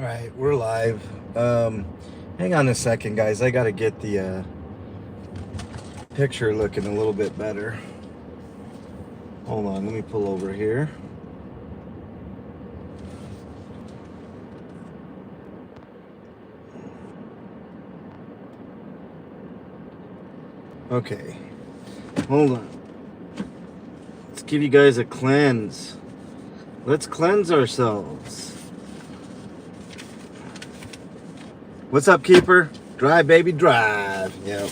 right, we're live. Hang on a second, guys. I gotta get the picture looking a little bit better. Hold on, let me pull over here. Okay, hold on. Let's give you guys a cleanse. Let's cleanse ourselves. What's up, Keeper? Drive, baby, drive. Yep.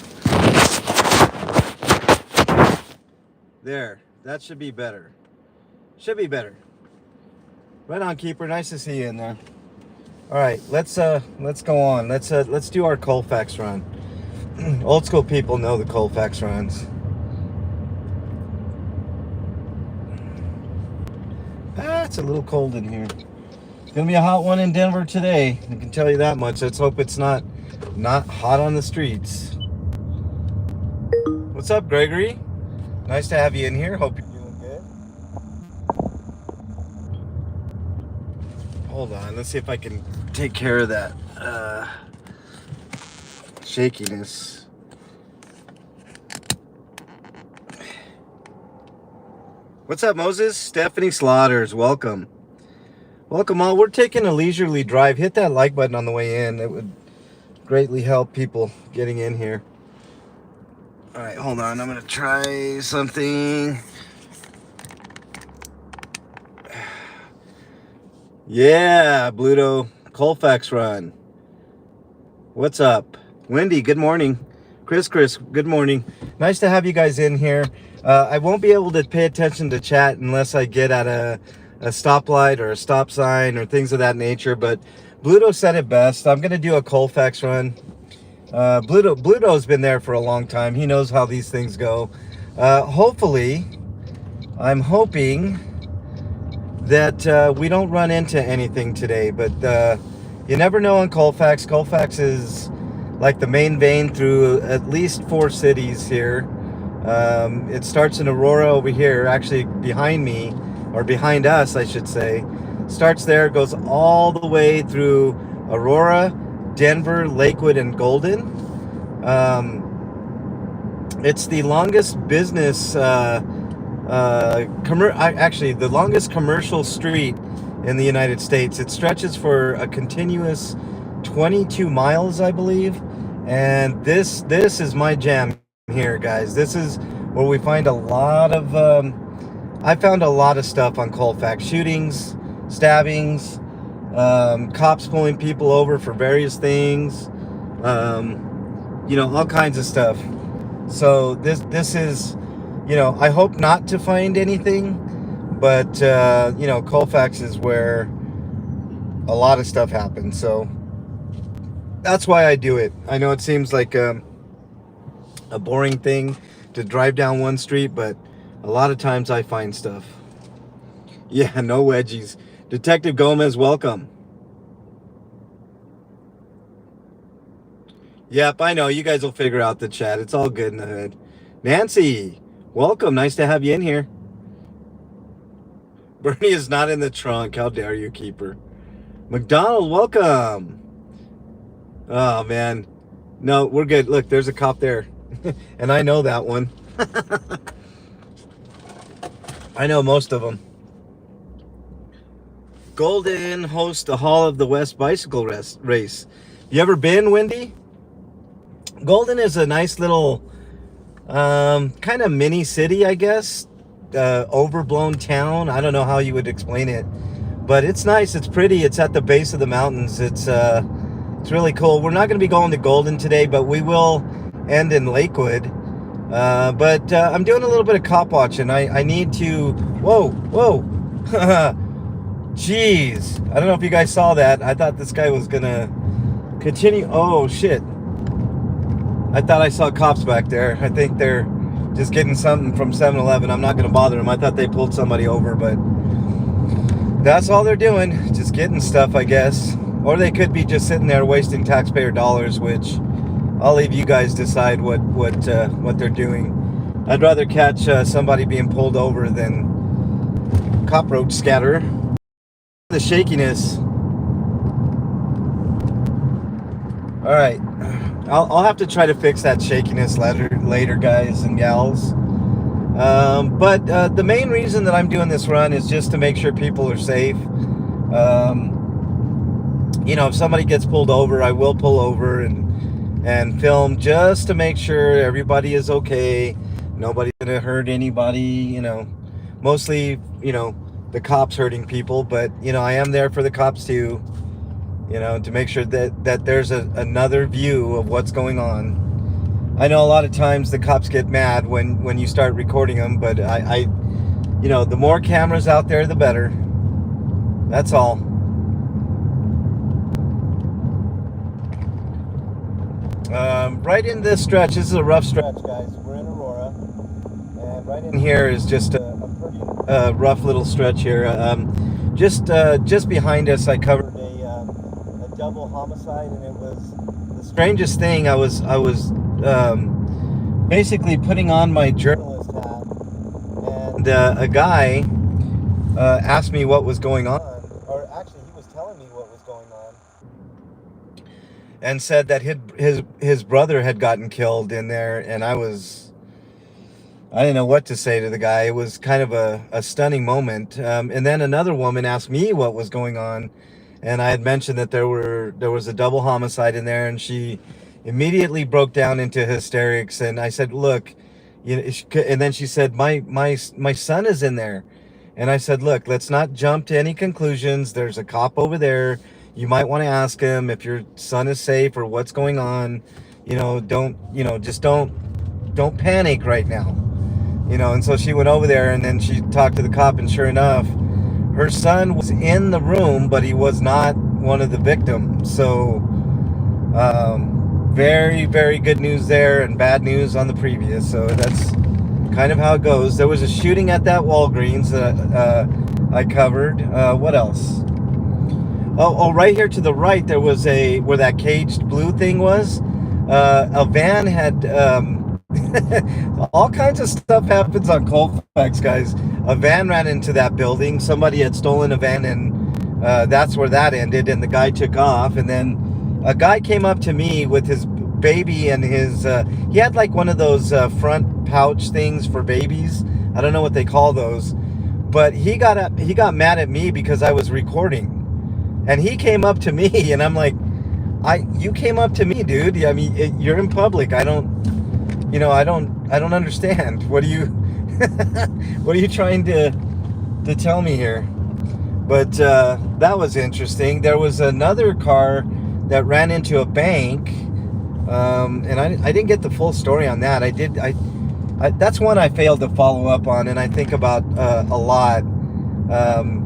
There. That should be better. Should be better. Right on, Keeper. Nice to see you in there. All right, let's go on. Let's do our Colfax run. Old school people know the Colfax runs. It's a little cold in here. It's gonna be a hot one in Denver today. I can tell you that much. Let's hope it's not hot on the streets. What's up, Gregory? Nice to have you in here. Hope you're doing good. Hold on. Let's see if I can take care of that shakiness. What's up, Moses? Stephanie Slaughters, welcome. Welcome all. We're taking a leisurely drive. Hit that like button on the way in. It would greatly help people getting in here. All right, hold on. I'm going to try something. Yeah, Bluto. Colfax run. What's up? Wendy, good morning. Chris, good morning. Nice to have you guys in here. I won't be able to pay attention to chat unless I get at a stoplight or a stop sign or things of that nature, but Bluto said it best. I'm going to do a Colfax run. Bluto's been there for a long time. He knows how these things go. Hopefully, I'm hoping that we don't run into anything today, but you never know on Colfax. Colfax is like the main vein through at least 4 cities here. It starts in Aurora over here, actually behind me, or behind us, I should say. Starts there, goes all the way through Aurora, Denver, Lakewood, and Golden. It's the longest business, actually the longest commercial street in the United States. It stretches for a continuous 22 miles, I believe. And this is my jam here, guys. This is where we find a lot of, I found a lot of stuff on Colfax. Shootings, stabbings, cops pulling people over for various things, all kinds of stuff. So this is, I hope not to find anything, but, Colfax is where a lot of stuff happens. So that's why I do it. I know it seems like a boring thing to drive down one street, but a lot of times I find stuff. Yeah, no wedgies. Detective Gomez, welcome. Yep, I know. You guys will figure out the chat. It's all good in the hood. Nancy, welcome. Nice to have you in here. Bernie is not in the trunk. How dare you, Keeper. McDonald, welcome. Oh, man. No, we're good. Look, there's a cop there. And I know that one. I know most of them. Golden hosts the Hall of the West bicycle race. You ever been, Wendy? Golden is a nice little kind of mini city, I guess. Overblown town. I don't know how you would explain it, but it's nice. It's pretty. It's at the base of the mountains. It's really cool. We're not going to be going to Golden today, but we will end in Lakewood. But I'm doing a little bit of cop watching. I need to. Whoa. Jeez. I don't know if you guys saw that. I thought this guy was gonna continue. Oh shit. I thought I saw cops back there. I think they're just getting something from 7-Eleven. I'm not gonna bother them. I thought they pulled somebody over, but that's all they're doing. Just getting stuff, I guess. Or they could be just sitting there wasting taxpayer dollars, which I'll leave you guys decide what they're doing. I'd rather catch somebody being pulled over than cockroach scatter. The shakiness. All right. I'll have to try to fix that shakiness later, guys and gals. But the main reason that I'm doing this run is just to make sure people are safe. If somebody gets pulled over, I will pull over and film just to make sure everybody is okay. Nobody's gonna hurt anybody. Mostly, the cops hurting people, but I am there for the cops too. To make sure that there's another view of what's going on. I know a lot of times the cops get mad when you start recording them, but the more cameras out there, the better. That's all. Right in this stretch, this is a rough stretch, guys. We're in Aurora, and right in here is just a pretty rough little stretch here. Just behind us, I covered a double homicide, and it was the strangest thing. I was basically putting on my journalist hat, and a guy asked me what was going on, or actually he was telling me what was going on, and said that his brother had gotten killed in there, and I didn't know what to say to the guy. It was kind of a stunning moment. And then another woman asked me what was going on, and I had mentioned that there was a double homicide in there, and she immediately broke down into hysterics. And I said, "Look," and then she said, "My son is in there," and I said, "Look, let's not jump to any conclusions. There's a cop over there. You might want to ask him if your son is safe or what's going on. Don't panic right now." And so she went over there, and then she talked to the cop, and sure enough, her son was in the room, but he was not one of the victims. So very, very good news there, and bad news on the previous. So that's kind of how it goes. There was a shooting at that Walgreens that I covered. What else? Oh, right here to the right, there was where that caged blue thing was. A van had all kinds of stuff happens on Colfax, guys. A van ran into that building. Somebody had stolen a van, and that's where that ended. And the guy took off, and then a guy came up to me with his baby and his. He had like one of those front pouch things for babies. I don't know what they call those, but he got mad at me because I was recording. And he came up to me, and I'm like, you came up to me, dude. I mean, you're in public. I don't understand. What are you trying to tell me here? But that was interesting. There was another car that ran into a bank, and I didn't get the full story on that. That's one I failed to follow up on, and I think about a lot.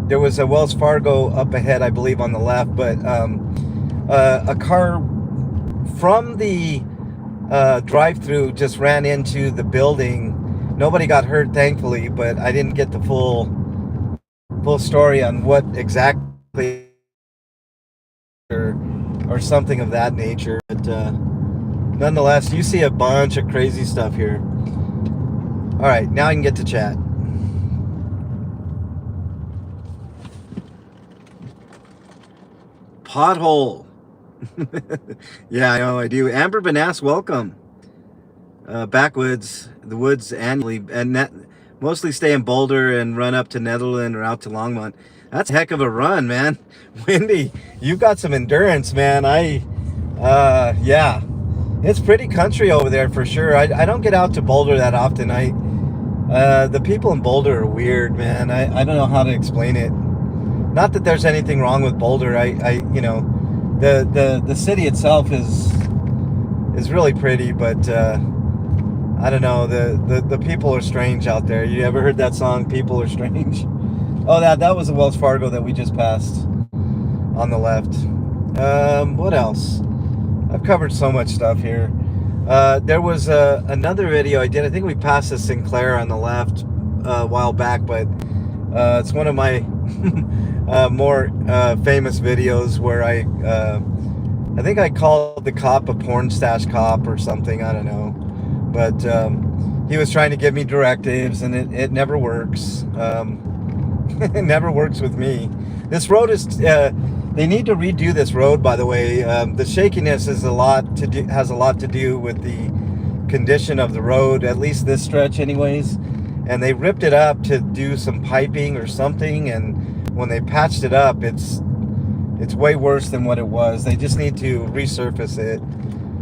There was a Wells Fargo up ahead, I believe, on the left, but a car from the drive-through just ran into the building. Nobody got hurt, thankfully, but I didn't get the full story on what exactly or something of that nature. But nonetheless, you see a bunch of crazy stuff here. All right, now I can get to chat. Pothole. Yeah, I know, I do. Amber Banass, welcome. Backwoods, the woods annually, and mostly stay in Boulder and run up to Netherland or out to Longmont. That's a heck of a run, man. Wendy, you've got some endurance, man. Yeah, it's pretty country over there for sure. I don't get out to Boulder that often. The people in Boulder are weird, man. I don't know how to explain it. Not that there's anything wrong with Boulder. The city itself is really pretty, but I don't know. The people are strange out there. You ever heard that song, People Are Strange? Oh, that was the Wells Fargo that we just passed on the left. What else? I've covered so much stuff here. There was another video I did. I think we passed the Sinclair on the left a while back, but it's one of my more famous videos where I think I called the cop a porn stash cop or something. I don't know, but he was trying to give me directives, and it never works. It never works with me. This road is They need to redo this road, by the way. The shakiness is has a lot to do with the condition of the road, at least this stretch anyways. And they ripped it up to do some piping or something, and when they patched it up, it's way worse than what it was. They just need to resurface it,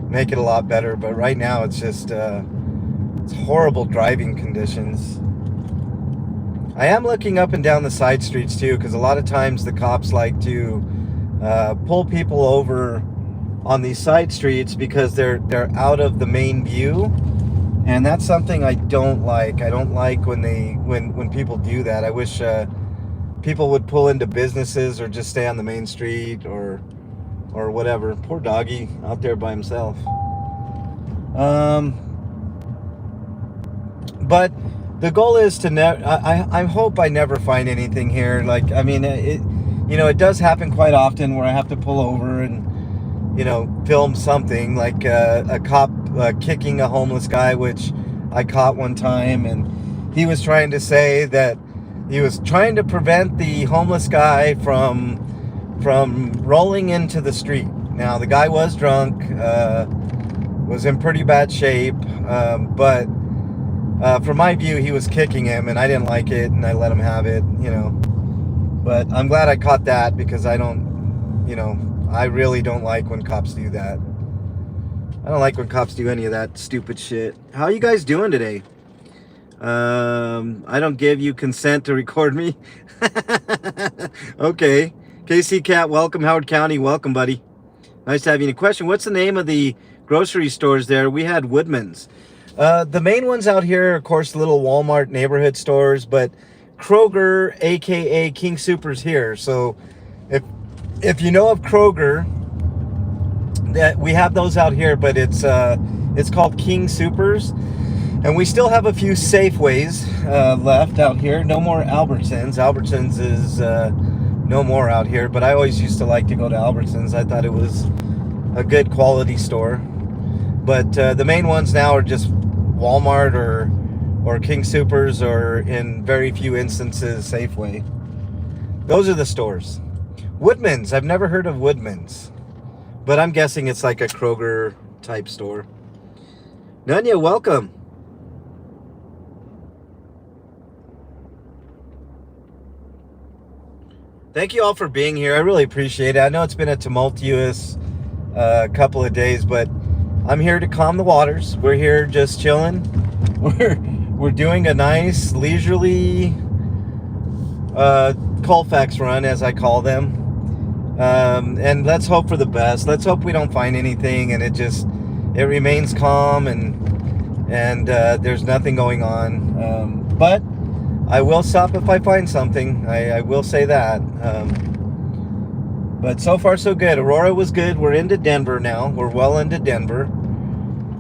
make it a lot better. But right now it's just it's horrible driving conditions. I am looking up and down the side streets too, because a lot of times the cops like to pull people over on these side streets because they're out of the main view, and that's something I don't like. I don't like when people do that. I wish people would pull into businesses or just stay on the main street or whatever. Poor doggy out there by himself. But the goal is to I hope I never find anything here. Like, I mean, it does happen quite often where I have to pull over and film something, like a cop kicking a homeless guy, which I caught one time, and he was trying to say that he was trying to prevent the homeless guy from rolling into the street. Now, the guy was drunk, was in pretty bad shape, but from my view, he was kicking him, and I didn't like it, and I let him have it, But I'm glad I caught that, because I really don't like when cops do that. I don't like when cops do any of that stupid shit. How are you guys doing today? I don't give you consent to record me. Okay. KC Cat, welcome. Howard County, welcome, buddy. Nice to have you. Any question? What's the name of the grocery stores there? We had Woodman's. The main ones out here are, of course, little Walmart neighborhood stores, but Kroger, aka King Soopers, here. So if you know of Kroger, that we have those out here, but it's called King Soopers, and we still have a few Safeways left out here. No more Albertsons. Albertsons is no more out here, but I always used to like to go to Albertsons. I thought it was a good quality store. But the main ones now are just Walmart or King Soopers, or in very few instances Safeway. Those are the stores. Woodman's, I've never heard of Woodman's, but I'm guessing it's like a Kroger type store. Nunya, welcome. Thank you all for being here. I really appreciate it. I know it's been a tumultuous couple of days, but I'm here to calm the waters. We're here just chilling. We're doing a nice leisurely Colfax run, as I call them. And let's hope for the best. Let's hope we don't find anything and it remains calm and there's nothing going on. But I will stop if I find something. I will say that. But so far so good. Aurora was good. We're into Denver now. We're well into Denver.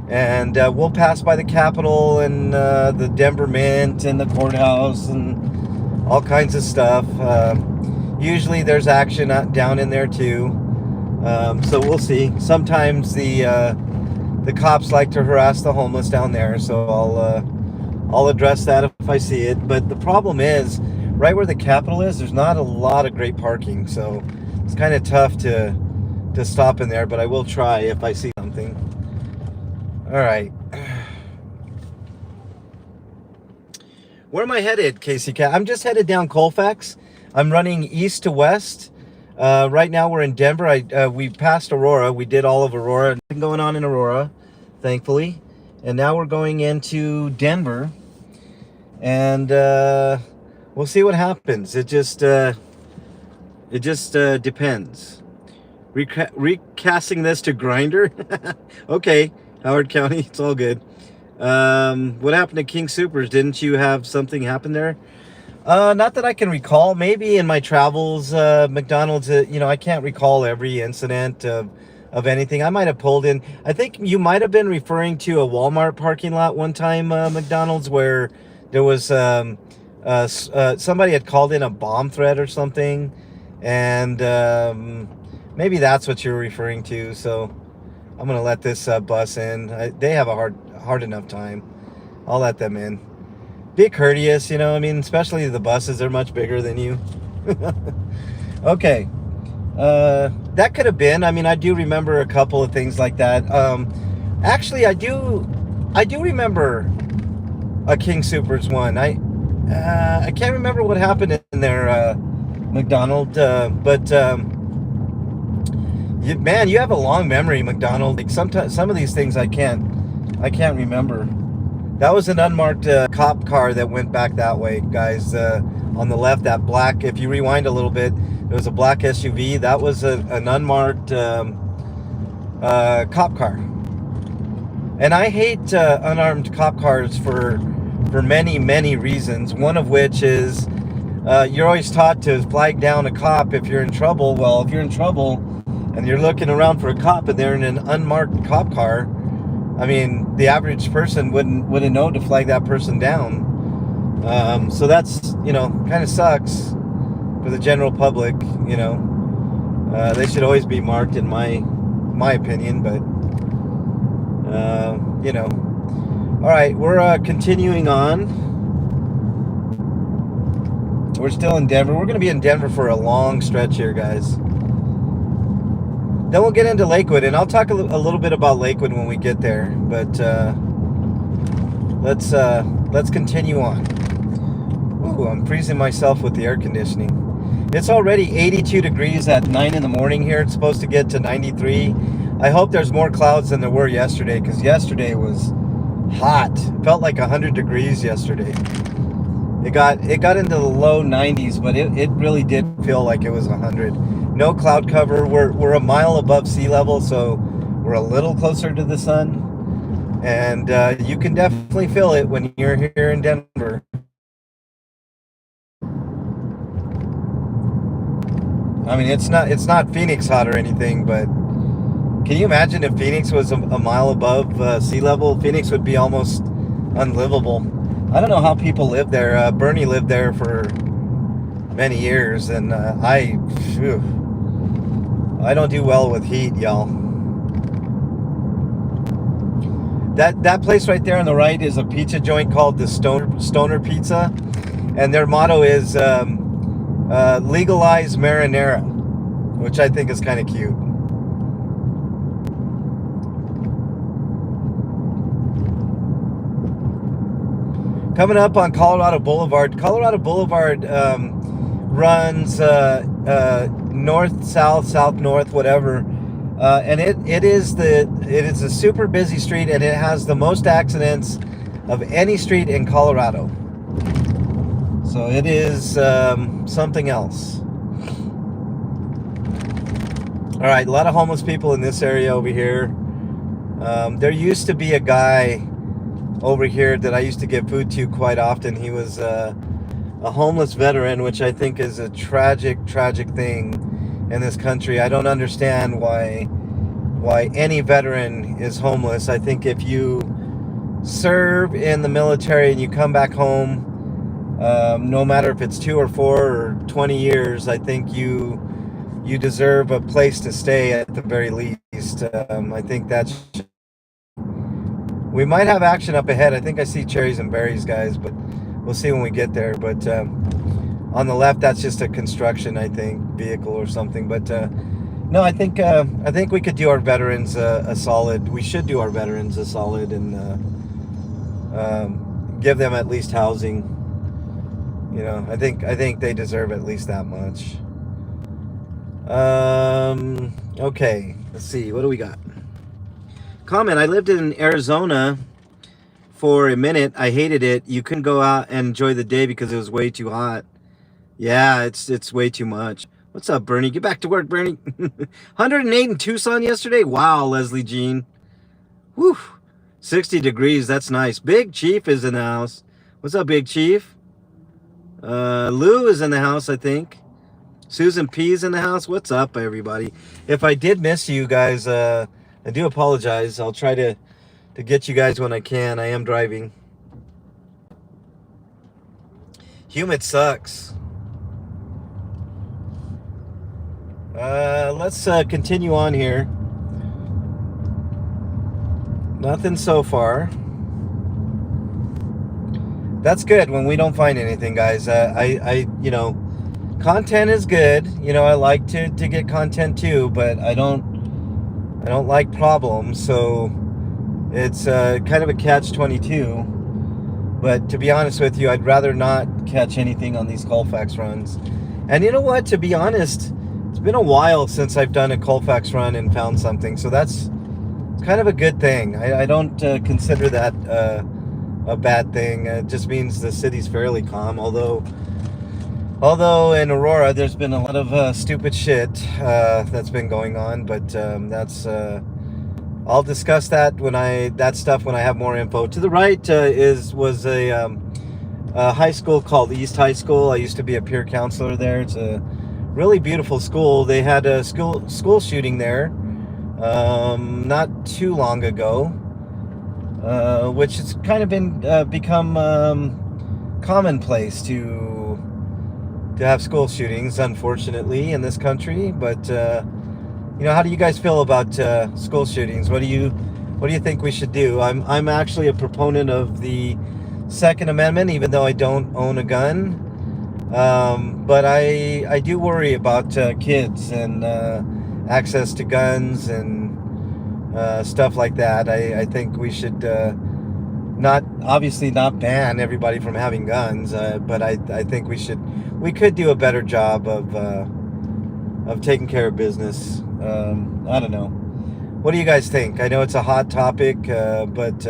And we'll pass by the Capitol and the Denver Mint and the courthouse and all kinds of stuff. Usually there's action down in there too. So we'll see. Sometimes the cops like to harass the homeless down there. So I'll address that if I see it. But the problem is, right where the Capitol is, there's not a lot of great parking. So it's kind of tough to stop in there. But I will try if I see something. All right. Where am I headed, Casey Cat? I'm just headed down Colfax. I'm running east to west. Right now we're in Denver. We passed Aurora. We did all of Aurora. Nothing going on in Aurora, thankfully. And now we're going into Denver. And we'll see what happens. It just depends. Recasting this to Grinder? Okay. Howard County, it's all good. What happened to King Soopers? Didn't you have something happen there? Not that I can recall. Maybe in my travels, McDonald's, I can't recall every incident of anything. I might have pulled in. I think you might have been referring to a Walmart parking lot one time, McDonald's, where there was somebody had called in a bomb threat or something. And maybe that's what you're referring to. So I'm going to let this bus in. They have a hard enough time. I'll let them in. Be courteous, especially the buses are much bigger than you. Okay. That could have been. I mean, I do remember a couple of things like that. Actually, I do remember a King Supers one. I can't remember what happened in there, McDonald. But man, you have a long memory, McDonald. Like sometimes some of these things I can't remember. That was an unmarked cop car that went back that way, guys. On the left, that black. If you rewind a little bit, there was a black SUV. That was an unmarked cop car. And I hate unarmed cop cars for many reasons. One of which is you're always taught to flag down a cop if you're in trouble. Well, if you're in trouble and you're looking around for a cop and they're in an unmarked cop car, I mean, the average person wouldn't know to flag that person down. So that's, kind of sucks for the general public. They should always be marked, in my opinion. But all right, we're continuing on. We're still in Denver. We're going to be in Denver for a long stretch here, guys. Then we'll get into Lakewood, and I'll talk a little bit about Lakewood when we get there. But let's continue on. Ooh, I'm freezing myself with the air conditioning. It's already 82 degrees at 9 in the morning here. It's supposed to get to 93. I hope there's more clouds than there were yesterday, because yesterday was hot. It felt like 100 degrees yesterday. It got into the low 90s, but it really did feel like it was 100. No cloud cover. We're a mile above sea level, so we're a little closer to the sun, and you can definitely feel it when you're here in Denver. I mean, it's not Phoenix hot or anything, but can you imagine if Phoenix was a mile above sea level? Phoenix would be almost unlivable. I don't know how people live there. Bernie lived there for many years, and I don't do well with heat, y'all. That place right there on the right is a pizza joint called the Stoner Pizza, and their motto is legalize marinara, which I think is kind of cute. Coming up on Colorado Boulevard. Colorado Boulevard runs north, south, south, north, whatever, and it is a super busy street, and it has the most accidents of any street in Colorado. So it is something else. All right, a lot of homeless people in this area over here. There used to be a guy over here that I used to give food to quite often. He was a homeless veteran, which I think is a tragic thing in this country. I don't understand why any veteran is homeless. I think if you serve in the military and you come back home, no matter if it's 2 or 4 or 20 years, I think you deserve a place to stay at the very least. I think that's... We might have action up ahead. I think I see cherries and berries, guys, but we'll see when we get there. But on the left, that's just a construction, I think, vehicle or something. But no, I think we could do our veterans a solid. We should do our veterans a solid and give them at least housing. I think they deserve at least that much. Okay, let's see. What do we got? Comment: I lived in Arizona for a minute. I hated it. You couldn't go out and enjoy the day because it was way too hot. Yeah, it's way too much. What's up, Bernie? Get back to work, Bernie. 108 in Tucson yesterday. Wow, Leslie Jean. Whew. 60 degrees. That's nice. Big Chief is in the house. What's up, Big Chief? Lou is in the house, I think. Susan P's in the house. What's up, everybody? If I did miss you guys, I do apologize. I'll try to get you guys when I can. I am driving. Humid sucks. Let's continue on here. Nothing so far. That's good when we don't find anything, guys. content is good. You know, I like to get content too, but I don't like problems. So it's kind of a catch-22. But to be honest with you, I'd rather not catch anything on these Colfax runs. And you know what? To be honest, it's been a while since I've done a Colfax run and found something. So that's kind of a good thing. I don't consider that a bad thing. It just means the city's fairly calm. Although in Aurora, there's been a lot of stupid shit that's been going on. But that's I'll discuss that when I have more info. To the right was a high school called East High School. I used to be a peer counselor there. It's a really beautiful school. They had a school shooting there not too long ago, which has kind of been become commonplace to have school shootings, unfortunately, in this country. But you know, how do you guys feel about school shootings? What do you think we should do? I'm actually a proponent of the Second Amendment, even though I don't own a gun. But I do worry about kids and access to guns and stuff like that. I think we should obviously not ban everybody from having guns, but I think we could do a better job of taking care of business. I don't know. What do you guys think? I know it's a hot topic, but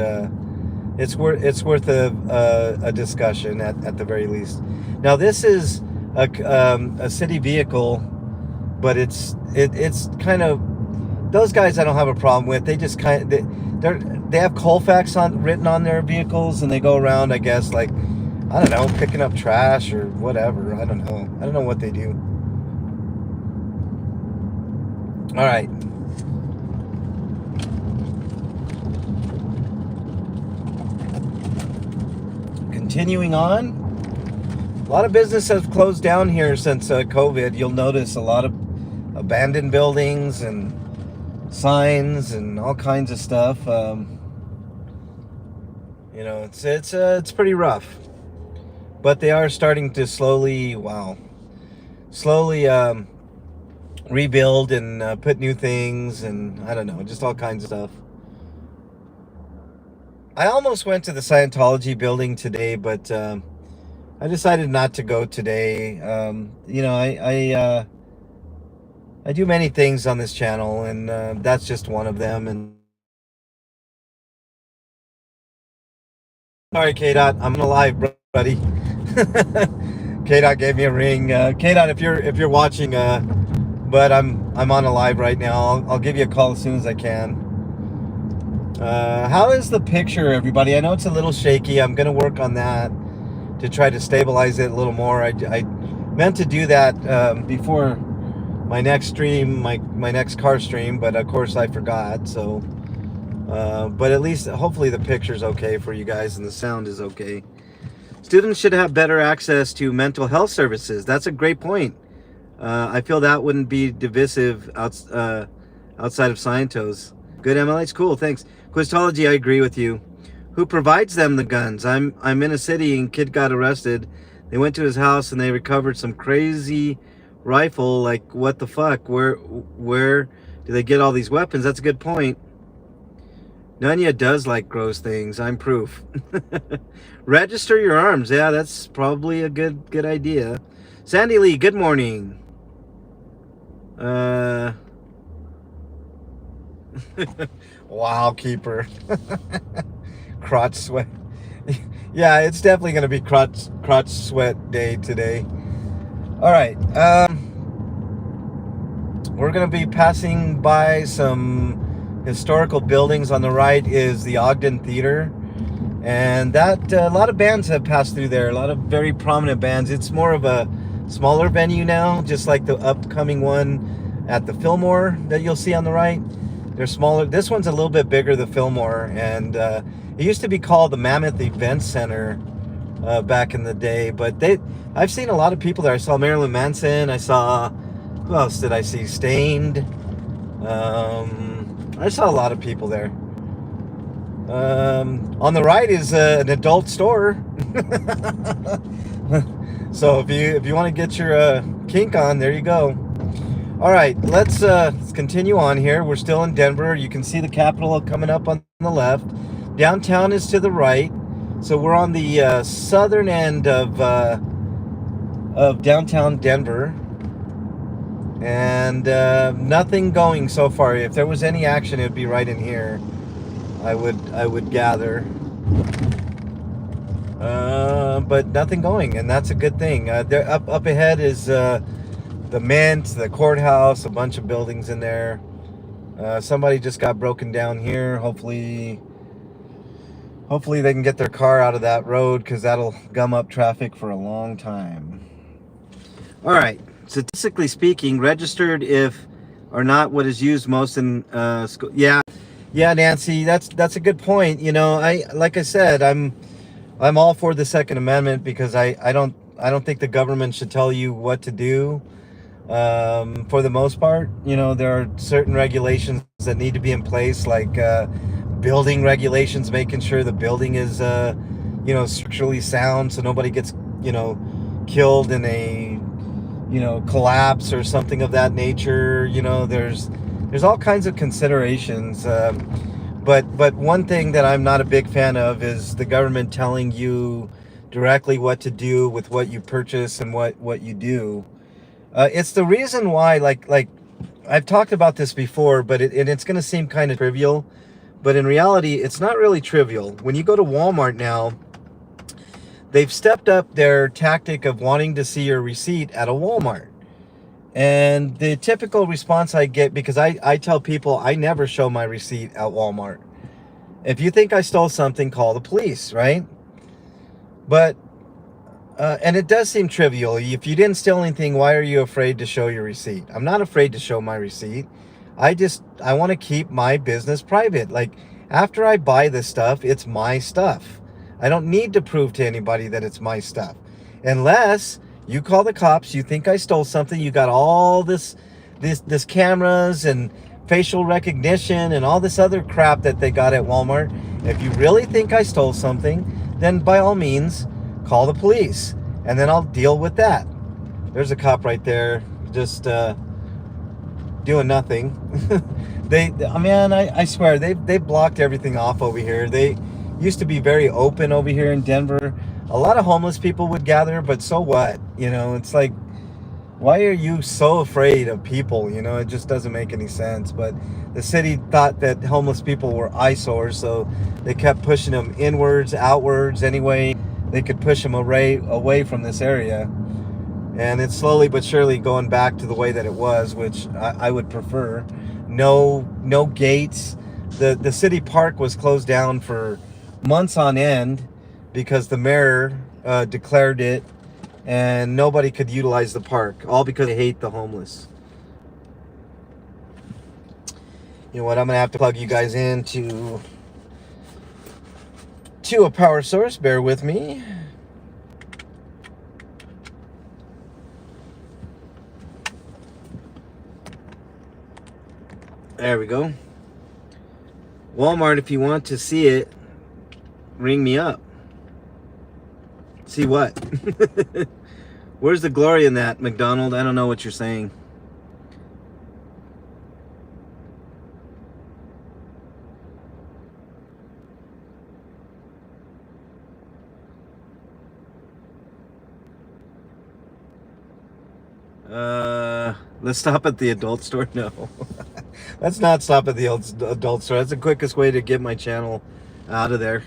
it's worth a discussion at the very least. Now this is a city vehicle, but it's kind of, those guys I don't have a problem with. They just they have Colfax written on their vehicles, and they go around, I guess, like, I don't know, picking up trash or whatever. I don't know what they do. All right. Continuing on, a lot of business has closed down here since COVID. You'll notice a lot of abandoned buildings and signs and all kinds of stuff. You know, it's pretty rough, but they are starting to slowly rebuild and put new things, and I don't know, just all kinds of stuff. I almost went to the Scientology building today, but I decided not to go today. You know, I do many things on this channel, and that's just one of them. And sorry, K-Dot, I'm alive, buddy. K-Dot gave me a ring. K-Dot, if you're watching, but I'm on a live right now. I'll give you a call as soon as I can. How is the picture, everybody? I know it's a little shaky. I'm gonna work on that to try to stabilize it a little more. I meant to do that before my next stream, my next car stream, but of course I forgot. So but at least hopefully the picture's okay for you guys and the sound is okay. Students should have better access to mental health services. That's a great point. I feel that wouldn't be divisive outside of Scientos. Good, MLH, cool, thanks. Quiztology, I agree with you. Who provides them the guns? I'm in a city and kid got arrested. They went to his house and they recovered some crazy rifle. Like, what the fuck? Where do they get all these weapons? That's a good point. Nunya does like gross things. I'm proof. Register your arms. Yeah, that's probably a good idea. Sandy Lee, good morning. Wow, keeper. Crotch sweat. Yeah, it's definitely gonna be crotch sweat day today. All right, we're gonna be passing by some historical buildings. On the right is the Ogden Theater, and that a lot of bands have passed through there. A lot of very prominent bands. It's more of a smaller venue now, just like the upcoming one at the Fillmore that you'll see on the right. They're smaller. This one's a little bit bigger, the Fillmore, and it used to be called the Mammoth Event Center back in the day. But I've seen a lot of people there. I saw Marilyn Manson. I saw, who else did I see? Stained. I saw a lot of people there. On the right is an adult store. So if you want to get your kink on, there you go. All right, let's continue on here. We're still in Denver. You can see the Capitol coming up on the left. Downtown is to the right. So we're on the southern end of downtown Denver, and nothing going so far. If there was any action, it'd be right in here. I would gather, but nothing going, and that's a good thing. There up ahead is the Mint, the courthouse, a bunch of buildings in there. Somebody just got broken down here. Hopefully they can get their car out of that road, because that'll gum up traffic for a long time. All right. Statistically speaking, registered if or not what is used most in school. Yeah, Nancy, that's a good point. You know, like I said, I'm all for the Second Amendment, because I don't think the government should tell you what to do. For the most part, you know, there are certain regulations that need to be in place, like building regulations, making sure the building is structurally sound, so nobody gets killed in a collapse or something of that nature. There's all kinds of considerations, but one thing that I'm not a big fan of is the government telling you directly what to do with what you purchase and what you do. It's the reason why, like I've talked about this before, but it's going to seem kind of trivial, but in reality, it's not really trivial. When you go to Walmart now, they've stepped up their tactic of wanting to see your receipt at a Walmart. And the typical response I get, because I tell people I never show my receipt at Walmart. If you think I stole something, call the police, right? But and it does seem trivial. If you didn't steal anything, why are you afraid to show your receipt? I'm not afraid to show my receipt. I want to keep my business private. Like, after I buy this stuff, it's my stuff. I don't need to prove to anybody that it's my stuff. Unless you call the cops, you think I stole something, you got all this cameras and facial recognition and all this other crap that they got at Walmart. If you really think I stole something, then by all means, call the police, and then I'll deal with that. There's a cop right there, just doing nothing. I swear, they blocked everything off over here. They used to be very open over here in Denver. A lot of homeless people would gather, but so what? It's like, why are you so afraid of people? It just doesn't make any sense. But the city thought that homeless people were eyesores, so they kept pushing them inwards, outwards, anyway they could push them away from this area. And it's slowly but surely going back to the way that it was, which I would prefer. No gates. The city park was closed down for months on end because the mayor declared it, and nobody could utilize the park, all because they hate the homeless. You know what? I'm gonna have to plug you guys into a power source. Bear with me. There we go. Walmart, if you want to see it, ring me up. See what? Where's the glory in that, McDonald? I don't know what you're saying. Let's stop at the adult store. No. Let's not stop at the adult store. That's the quickest way to get my channel out of there.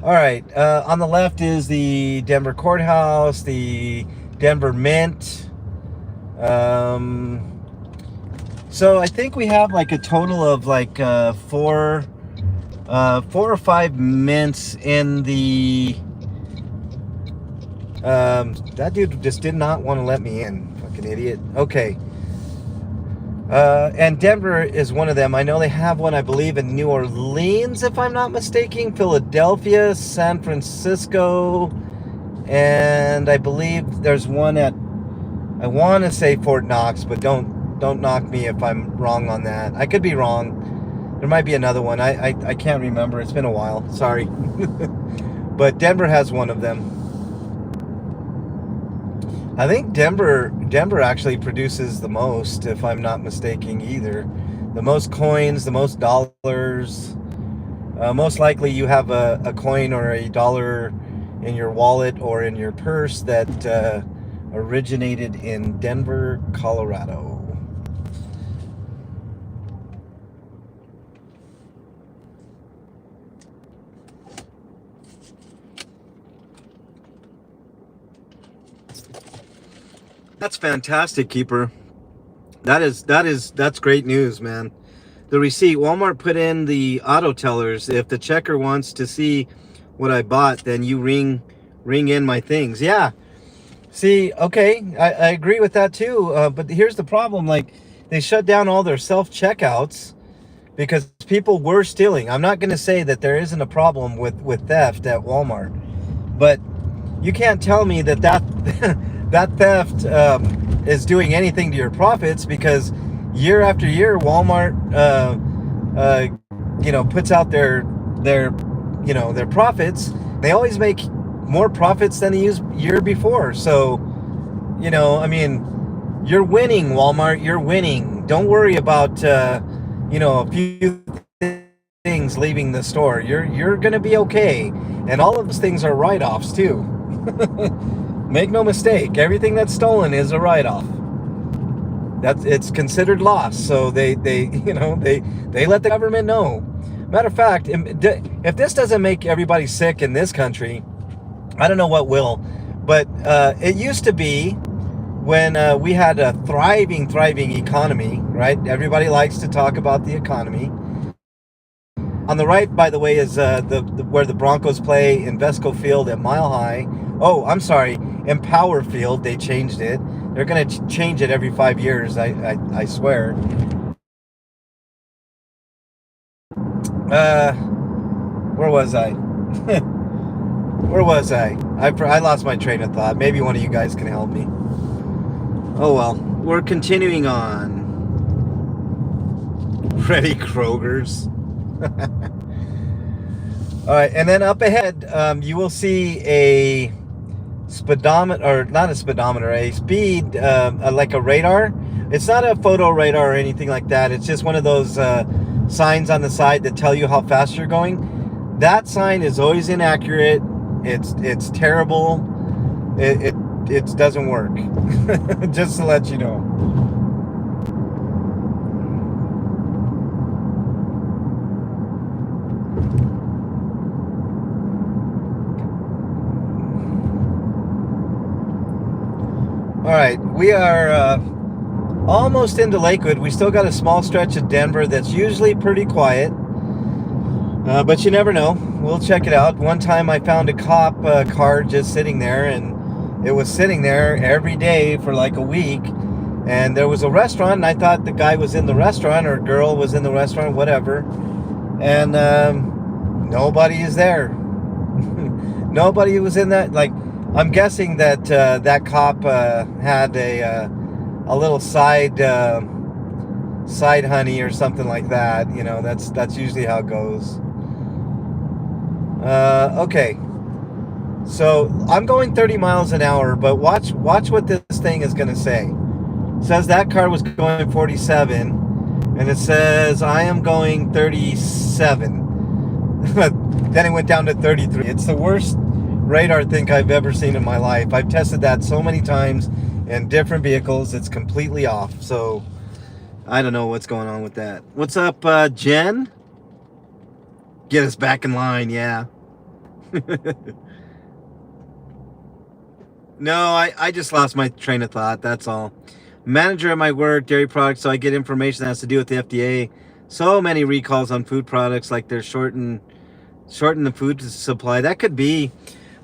All right. On the left is the Denver courthouse, the Denver Mint. So I think we have like a total of like four or five mints in the. That dude just did not want to let me in. Fucking idiot. Okay. And Denver is one of them. I know they have one, I believe, in New Orleans, if I'm not mistaken, Philadelphia, San Francisco, and I believe there's one at, I want to say Fort Knox, but don't knock me if I'm wrong on that. I could be wrong. There might be another one. I can't remember. It's been a while. Sorry. But Denver has one of them. I think Denver actually produces the most, if I'm not mistaken either. The most coins, the most dollars. Most likely you have a coin or a dollar in your wallet or in your purse that originated in Denver, Colorado. That's fantastic, Keeper. That's great news, man. The receipt, Walmart put in the auto tellers. If the checker wants to see what I bought, then you ring in my things. Yeah. See, okay, I agree with that too. But here's the problem: like, they shut down all their self checkouts because people were stealing. I'm not going to say that there isn't a problem with theft at Walmart, but you can't tell me that that theft is doing anything to your profits, because year after year Walmart puts out their profits. They always make more profits than the year before. So I mean, you're winning, Walmart. You're winning. Don't worry about a few things leaving the store. You're gonna be okay, and all of those things are write-offs too. Make no mistake, everything that's stolen is a write-off. It's considered loss, so they let the government know. Matter of fact, if this doesn't make everybody sick in this country, I don't know what will. But it used to be, when we had a thriving economy, right? Everybody likes to talk about the economy. On the right, by the way, is where the Broncos play, in Vesco Field at Mile High. Oh, I'm sorry, Empower Field. They changed it. They're going to change it every 5 years, I swear. Where was I? Where was I? I lost my train of thought. Maybe one of you guys can help me. Oh well, we're continuing on. Freddy Kroger's. All right, and then up ahead, you will see a speedometer, or not a speedometer, a speed, like a radar. It's not a photo radar or anything like that. It's just one of those signs on the side that tell you how fast you're going. That sign is always inaccurate. It's terrible. It doesn't work. Just to let you know. All right, we are almost into Lakewood. We still got a small stretch of Denver that's usually pretty quiet, but you never know. We'll check it out. One time I found a cop car just sitting there, and it was sitting there every day for like a week. And there was a restaurant, and I thought the guy was in the restaurant, or girl was in the restaurant, whatever. And nobody is there. Nobody was in that. Like, I'm guessing that that cop had a little side honey or something like that. That's usually how it goes. Okay, so I'm going 30 miles an hour, but watch what this thing is going to say. It says that car was going 47, and it says I am going 37. Then it went down to 33. It's the worst radar thing I've ever seen in my life. I've tested that so many times in different vehicles. It's completely off. So I don't know what's going on with that. What's up, Jen? Get us back in line, yeah. No, I just lost my train of thought. That's all. Manager at my work, dairy products, so I get information that has to do with the FDA. So many recalls on food products, like they're shorten the food supply. That could be.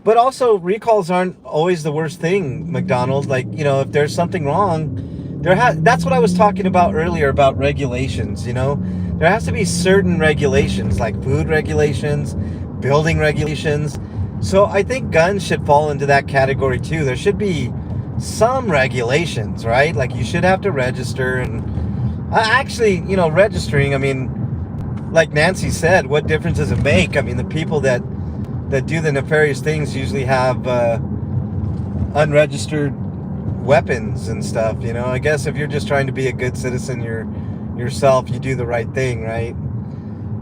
But also, recalls aren't always the worst thing, McDonald's. Like, if there's something wrong, that's what I was talking about earlier about regulations, There has to be certain regulations, like food regulations, building regulations. So I think guns should fall into that category too. There should be some regulations, right? Like, you should have to register. And actually, registering, I mean, like Nancy said, what difference does it make? I mean, the people that do the nefarious things usually have unregistered weapons and stuff. You know, I guess if you're just trying to be a good citizen yourself, you do the right thing, right?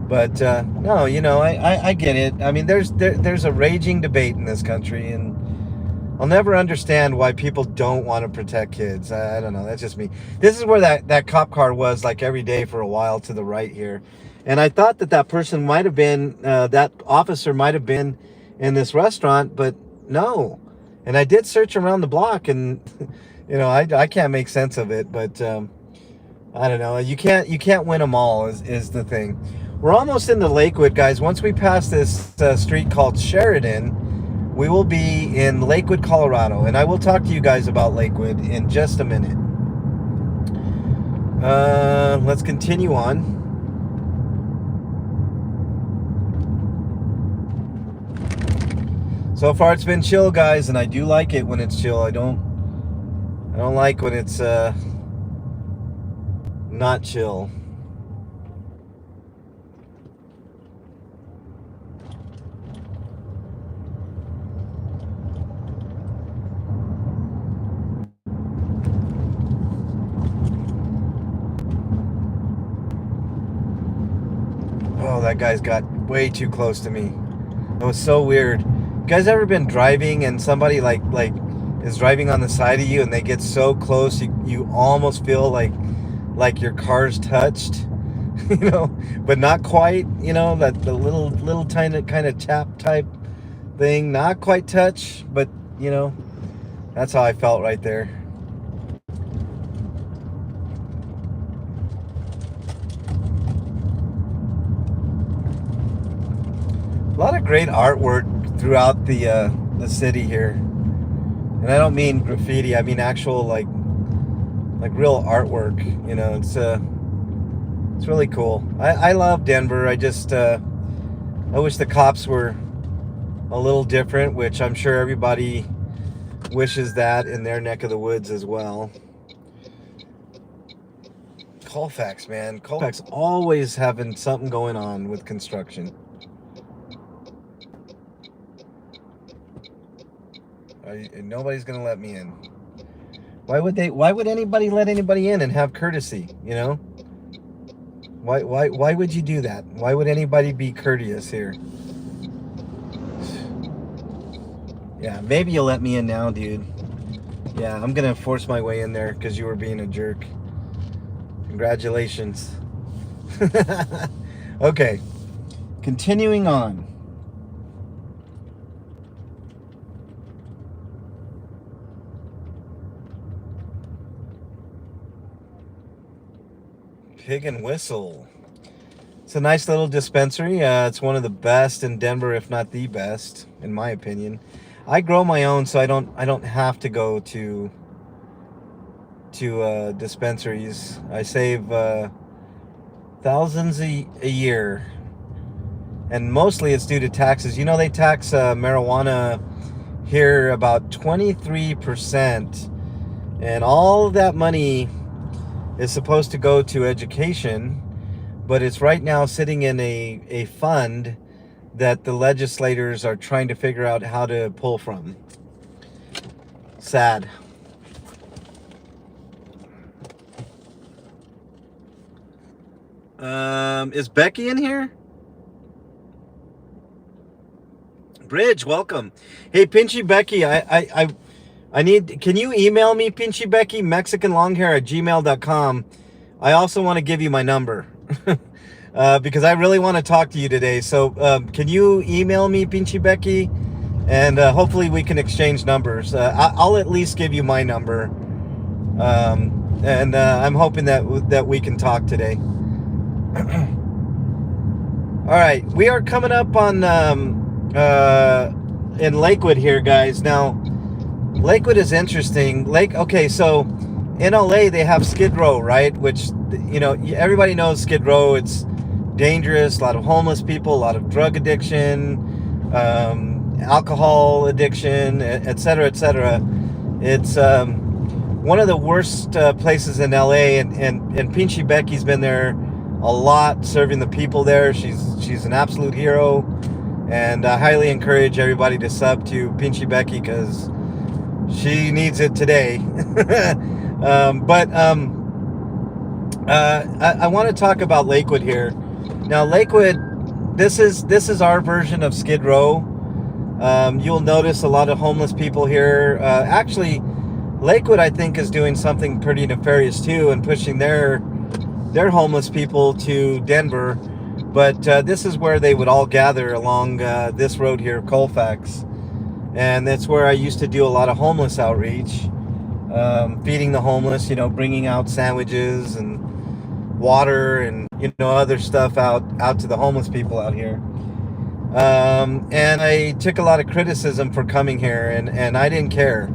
But no, you know, I get it. I mean, there's a raging debate in this country, and I'll never understand why people don't want to protect kids. I don't know. That's just me. This is where that cop car was like every day for a while to the right here. And I thought that person might have been, that officer might have been in this restaurant, but no. And I did search around the block, and, you know, I can't make sense of it. But I don't know. You can't win them all is the thing. We're almost into Lakewood, guys. Once we pass this street called Sheridan, we will be in Lakewood, Colorado, and I will talk to you guys about Lakewood in just a minute. Let's continue on. So far, it's been chill, guys, and I do like it when it's chill. I don't like when it's not chill. Oh, that guy's got way too close to me. That was so weird. You guys ever been driving and somebody like is driving on the side of you and they get so close you almost feel like your car's touched, you know, but not quite, you know, that the little tiny kind of tap type thing, not quite touch, but you know, that's how I felt right there. A lot of great artwork throughout the city here, and I don't mean graffiti. I mean actual like real artwork. You know, it's really cool. I love Denver. I just I wish the cops were a little different, which I'm sure everybody wishes that in their neck of the woods as well. Colfax, man, Colfax always having something going on with construction. Nobody's gonna let me in. Why would anybody let anybody in and have courtesy, you know? Why would you do that? Why would anybody be courteous here? Yeah, maybe you'll let me in now, dude. Yeah, I'm gonna force my way in there because you were being a jerk. Congratulations. Okay, continuing on. Pig and Whistle. It's a nice little dispensary. It's one of the best in Denver, if not the best, in my opinion. I grow my own, so I don't have to go to dispensaries. I save thousands a year, and mostly it's due to taxes. You know, they tax marijuana here about 23%, and all of that money is supposed to go to education, but it's right now sitting in a fund that the legislators are trying to figure out how to pull from. Sad. Is Becky in here? Bridge, welcome. Hey, Pinchy Becky, I need, can you email me, Pinchy Becky, mexicanlonghair@gmail.com. I also want to give you my number because I really want to talk to you today. So can you email me, Pinchy Becky? And hopefully we can exchange numbers. I'll at least give you my number. And I'm hoping that we can talk today. All right, we are coming up on in Lakewood here, guys. Now, Lakewood is interesting. Okay, so in LA they have Skid Row, right? Which, you know, everybody knows Skid Row. It's dangerous. A lot of homeless people, a lot of drug addiction, alcohol addiction, etc., etc. It's one of the worst places in LA, and Pinchy Becky's been there a lot, serving the people there. She's an absolute hero, and I highly encourage everybody to sub to Pinchy Becky because She needs it today. I want to talk about Lakewood here. Now, Lakewood, this is our version of Skid Row. You'll notice a lot of homeless people here. Actually, Lakewood, I think, is doing something pretty nefarious too, and pushing their homeless people to Denver. But this is where they would all gather along this road here, Colfax, and that's where I used to do a lot of homeless outreach, feeding the homeless. Bringing out sandwiches and water and other stuff out to the homeless people out here. And I took a lot of criticism for coming here, and I didn't care,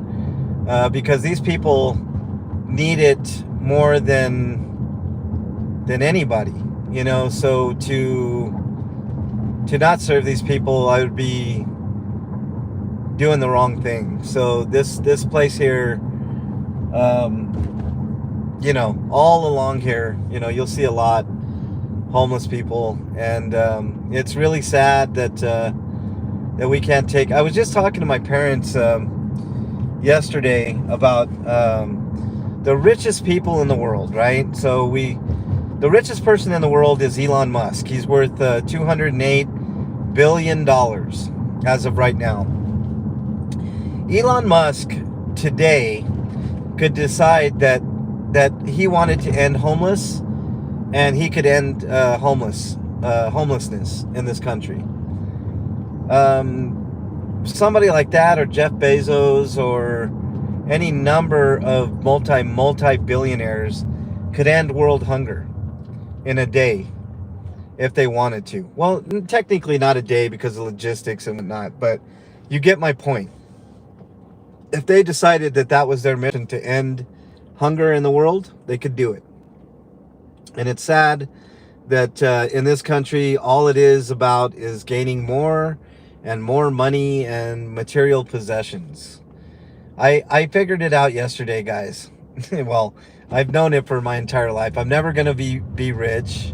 because these people need it more than anybody. So to not serve these people, I would be doing the wrong thing. So this place here, all along here, you'll see a lot homeless people, and it's really sad that we can't take. I was just talking to my parents yesterday about the richest people in the world, right? So the richest person in the world is Elon Musk. He's worth $208 billion as of right now. Elon Musk today could decide that he wanted to end homeless, and he could end homelessness in this country. Somebody like that, or Jeff Bezos, or any number of multi-billionaires could end world hunger in a day if they wanted to. Well, technically not a day because of logistics and whatnot, but you get my point. If they decided that was their mission, to end hunger in the world, they could do it. And it's sad that in this country, all it is about is gaining more and more money and material possessions. I figured it out yesterday, guys. Well, I've known it for my entire life. I'm never going to be rich.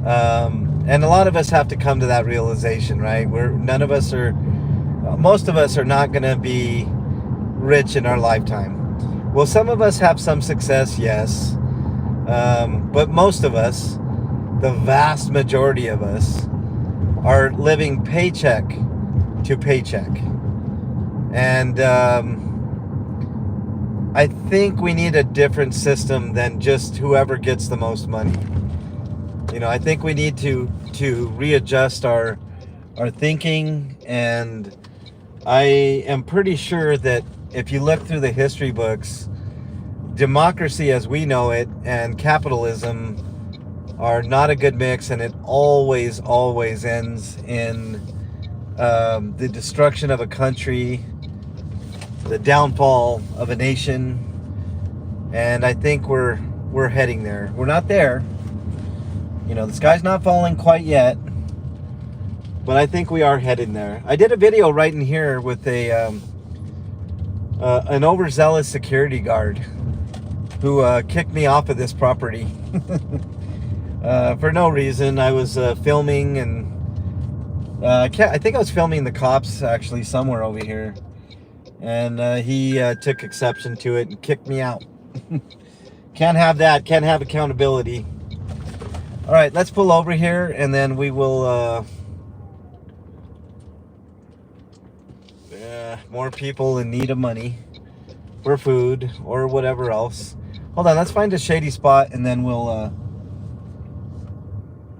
And a lot of us have to come to that realization, right? Most of us are not going to be rich in our lifetime. Well, some of us have some success, yes. But most of us, the vast majority of us, are living paycheck to paycheck. And I think we need a different system than just whoever gets the most money. I think we need to readjust our thinking, and I am pretty sure that if you look through the history books, democracy as we know it and capitalism are not a good mix, and it always ends in the destruction of a country, the downfall of a nation. And I think we're heading there. We're not there. The sky's not falling quite yet, but I think we are heading there. I did a video right in here with an overzealous security guard who kicked me off of this property for no reason. I was filming, and I think I was filming the cops actually somewhere over here, and he took exception to it and kicked me out. Can't have that. Can't have accountability. All right, let's pull over here, and then we will more people in need of money for food or whatever else. Hold on, let's find a shady spot, and then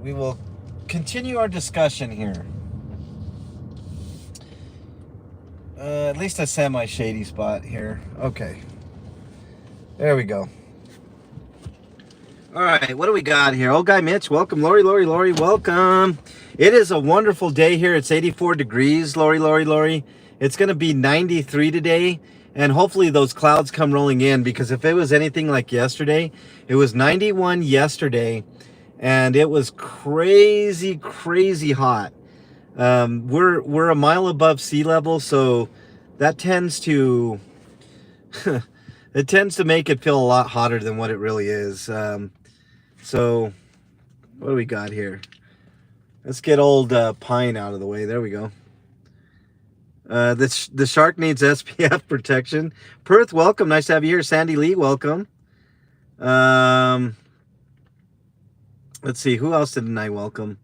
we will continue our discussion here. At least a semi-shady spot here. Okay. There we go. All right, what do we got here? Old guy Mitch, welcome. Lori, welcome. It is a wonderful day here. It's 84 degrees, Lori. It's going to be 93 today, and hopefully those clouds come rolling in, because if it was anything like yesterday, it was 91 yesterday, and it was crazy hot. We're a mile above sea level, so that tends to it tends to make it feel a lot hotter than what it really is. So what do we got here? Let's get old Pine out of the way. There we go. The shark needs SPF protection. Perth, welcome. Nice to have you here. Sandy Lee, welcome. Um, let's see. Who else didn't I welcome?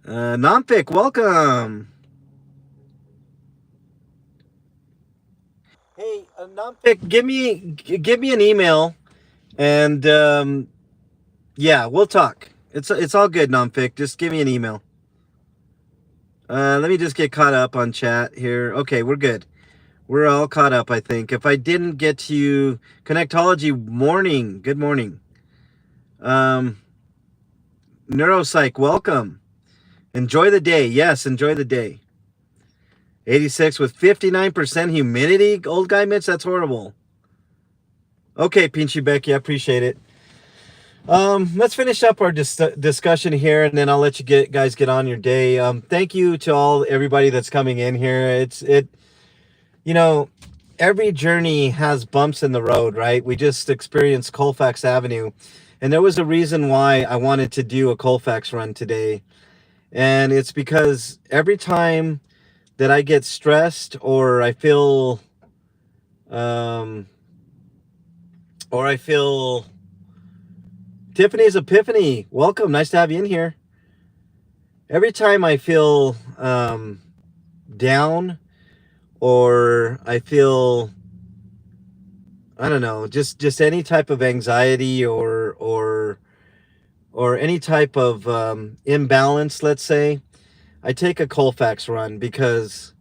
Nampic, welcome. Hey, Nampic, give me an email, and yeah, we'll talk. It's all good, Nampic. Just give me an email. Let me just get caught up on chat here. Okay, we're good. We're all caught up, I think. If I didn't get to you, Connectology, morning. Good morning. Um, Neuropsych, welcome. Enjoy the day. Yes, enjoy the day. 86 with 59% humidity, old guy Mitch. That's horrible. Okay, Pinchy Becky, I appreciate it. Let's finish up our discussion here, and then I'll let you guys get on your day. Thank you to everybody that's coming in here. You know, every journey has bumps in the road, right? We just experienced Colfax Avenue, and there was a reason why I wanted to do a Colfax run today. And it's because every time that I get stressed or I feel Tiffany's Epiphany, welcome. Nice to have you in here. Every time I feel down, or I feel, I don't know, just any type of anxiety or any type of imbalance, let's say, I take a Colfax run because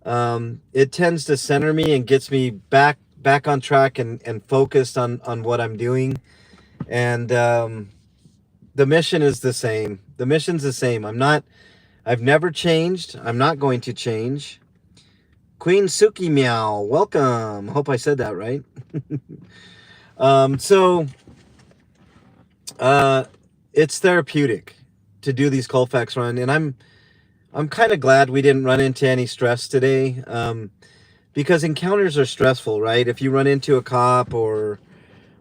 it tends to center me and gets me back on track and focused on what I'm doing. And the mission is the same. The mission's the same. I've never changed. I'm not going to change. Queen Suki Meow, welcome. Hope I said that right. So it's therapeutic to do these Colfax run, and I'm kind of glad we didn't run into any stress today, because encounters are stressful, right? If you run into a cop or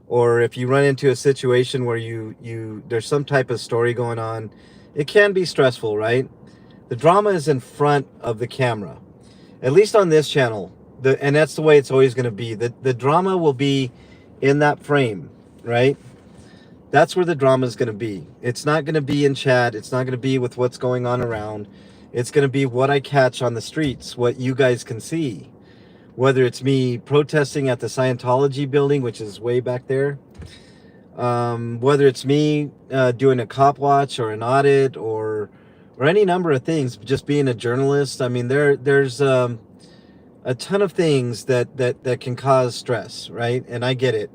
if you run into a situation where there's some type of story going on, it can be stressful, right? The drama is in front of the camera, at least on this channel, and that's the way it's always going to be. The drama will be in that frame, right? That's where the drama is going to be. It's not going to be in chat. It's not going to be with what's going on around. It's going to be what I catch on the streets, what you guys can see. Whether it's me protesting at the Scientology building, which is way back there, whether it's me doing a cop watch or an audit or any number of things, just being a journalist. I mean, there's a ton of things that can cause stress, right? And I get it.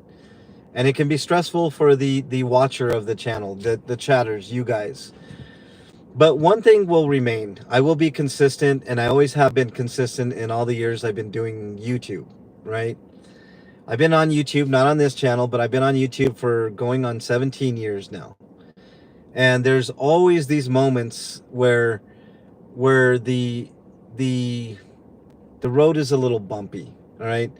And it can be stressful for the watcher of the channel, the chatters, you guys. But one thing will remain. I will be consistent, and I always have been consistent in all the years I've been doing YouTube, right? I've been on YouTube, not on this channel, but I've been on YouTube for going on 17 years now. And there's always these moments where the road is a little bumpy, all right?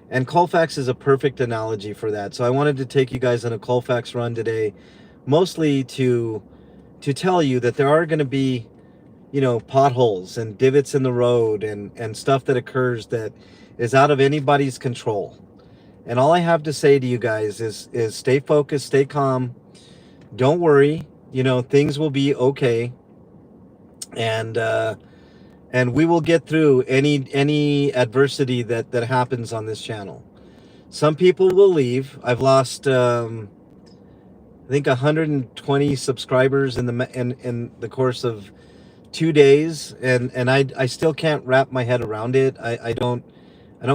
And Colfax is a perfect analogy for that. So I wanted to take you guys on a Colfax run today, mostly to tell you that there are going to be, potholes and divots in the road and stuff that occurs that is out of anybody's control. And all I have to say to you guys is stay focused, stay calm. Don't worry. Things will be okay. And we will get through any adversity that happens on this channel. Some people will leave. I've lost I think 120 subscribers in the course of 2 days, and I still can't wrap my head around it. I don't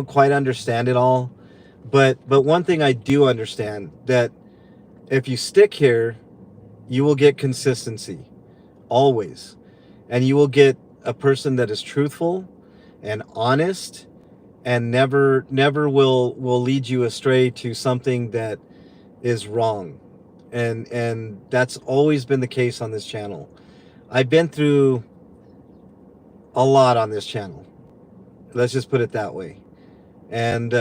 quite understand it all, but one thing I do understand, that if you stick here, you will get consistency, always, and you will get a person that is truthful and honest, and never will lead you astray to something that is wrong. And that's always been the case on this channel. I've been through a lot on this channel. Let's just put it that way. And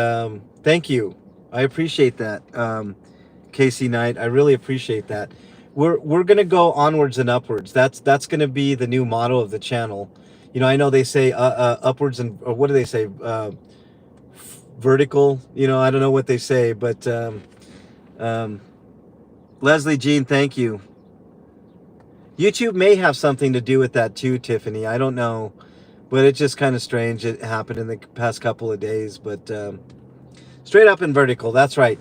thank you. I appreciate that, Casey Knight. I really appreciate that. We're gonna go onwards and upwards. That's gonna be the new motto of the channel. You know, I know they say upwards and, or what do they say? Vertical. You know, I don't know what they say, but um, Leslie Jean, thank you. YouTube may have something to do with that too, Tiffany. I don't know, but it's just kind of strange. It happened in the past couple of days, but straight up and vertical. That's right.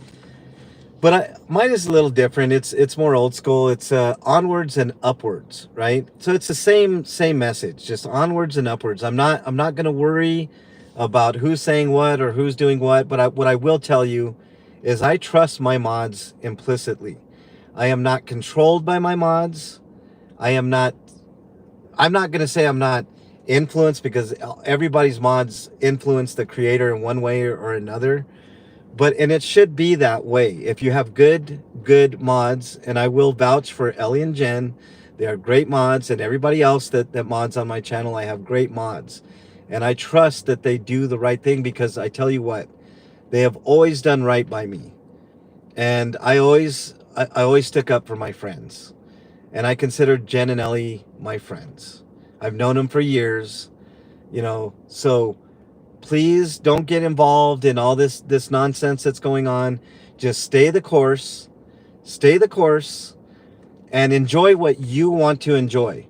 But mine is a little different. It's more old school. It's onwards and upwards, right? So it's the same message, just onwards and upwards. I'm not going to worry about who's saying what or who's doing what. But what I will tell you is I trust my mods implicitly. I am not controlled by my mods. I am not. I'm not going to say I'm not influenced, because everybody's mods influence the creator in one way or another. But, and it should be that way. If you have good mods, and I will vouch for Ellie and Jen, they are great mods, and everybody else that mods on my channel, I have great mods. And I trust that they do the right thing, because I tell you what, they have always done right by me. And I always stick up for my friends. And I consider Jen and Ellie my friends. I've known them for years, you know, so please don't get involved in all this nonsense that's going on. Just stay the course, and enjoy what you want to enjoy.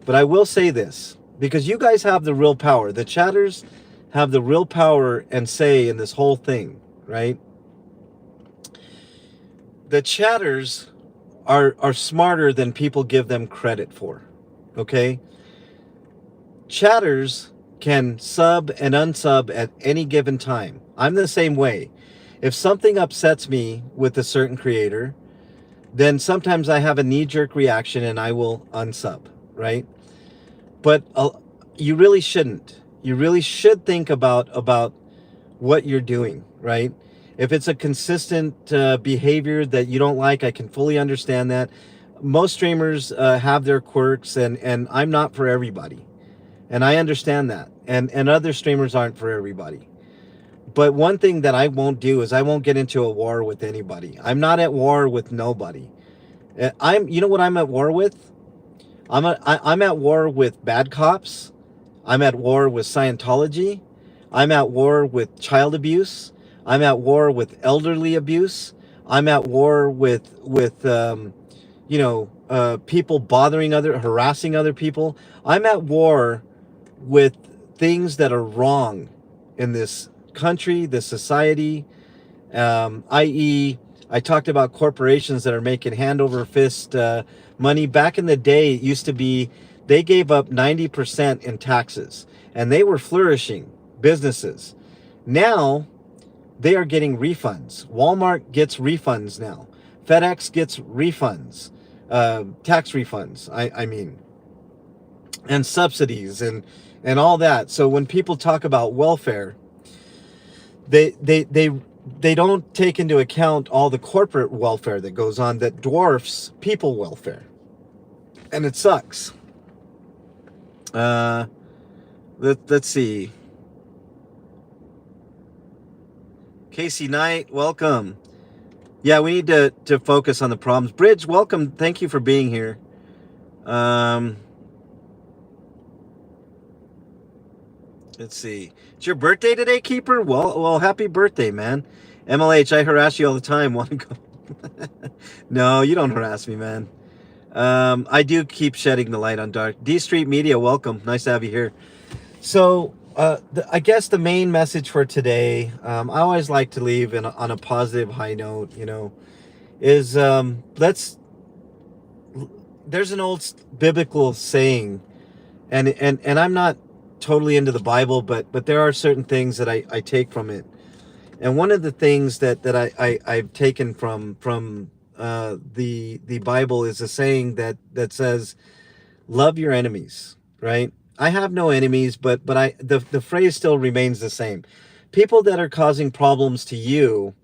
But I will say this, because you guys have the real power. The chatters have the real power and say in this whole thing, right? The chatters are smarter than people give them credit for, okay? Chatters can sub and unsub at any given time. I'm the same way. If something upsets me with a certain creator, then sometimes I have a knee-jerk reaction and I will unsub, right? But you really shouldn't. You really should think about what you're doing, right? If it's a consistent behavior that you don't like, I can fully understand that. Most streamers have their quirks, and I'm not for everybody. And I understand that. And other streamers aren't for everybody. But one thing that I won't do is I won't get into a war with anybody. I'm not at war with nobody. You know what I'm at war with? I'm at war with bad cops. I'm at war with Scientology. I'm at war with child abuse. I'm at war with elderly abuse. I'm at war with people harassing other people. I'm at war with things that are wrong in this country, this society, i.e., I talked about corporations that are making hand over fist money. Back in the day, it used to be they gave up 90% in taxes, and they were flourishing businesses. Now, they are getting refunds. Walmart gets refunds now. FedEx gets refunds, tax refunds, I mean, and subsidies and all that. So when people talk about welfare, they don't take into account all the corporate welfare that goes on that dwarfs people welfare. And it sucks. Let's see. Casey Knight, welcome. Yeah, we need to focus on the problems. Bridge, welcome. Thank you for being here. Let's see. It's your birthday today, Keeper? Well, happy birthday, man. MLH, I harass you all the time. Want to go? No, you don't harass me, man. I do keep shedding the light on dark. D Street Media, welcome. Nice to have you here. So, I guess the main message for today, I always like to leave on a positive high note, you know, is there's an old biblical saying, and I'm not totally into the Bible, but there are certain things that I take from it. And one of the things that I've taken from the Bible is a saying that says, love your enemies, right? I have no enemies, but the phrase still remains the same. People that are causing problems to you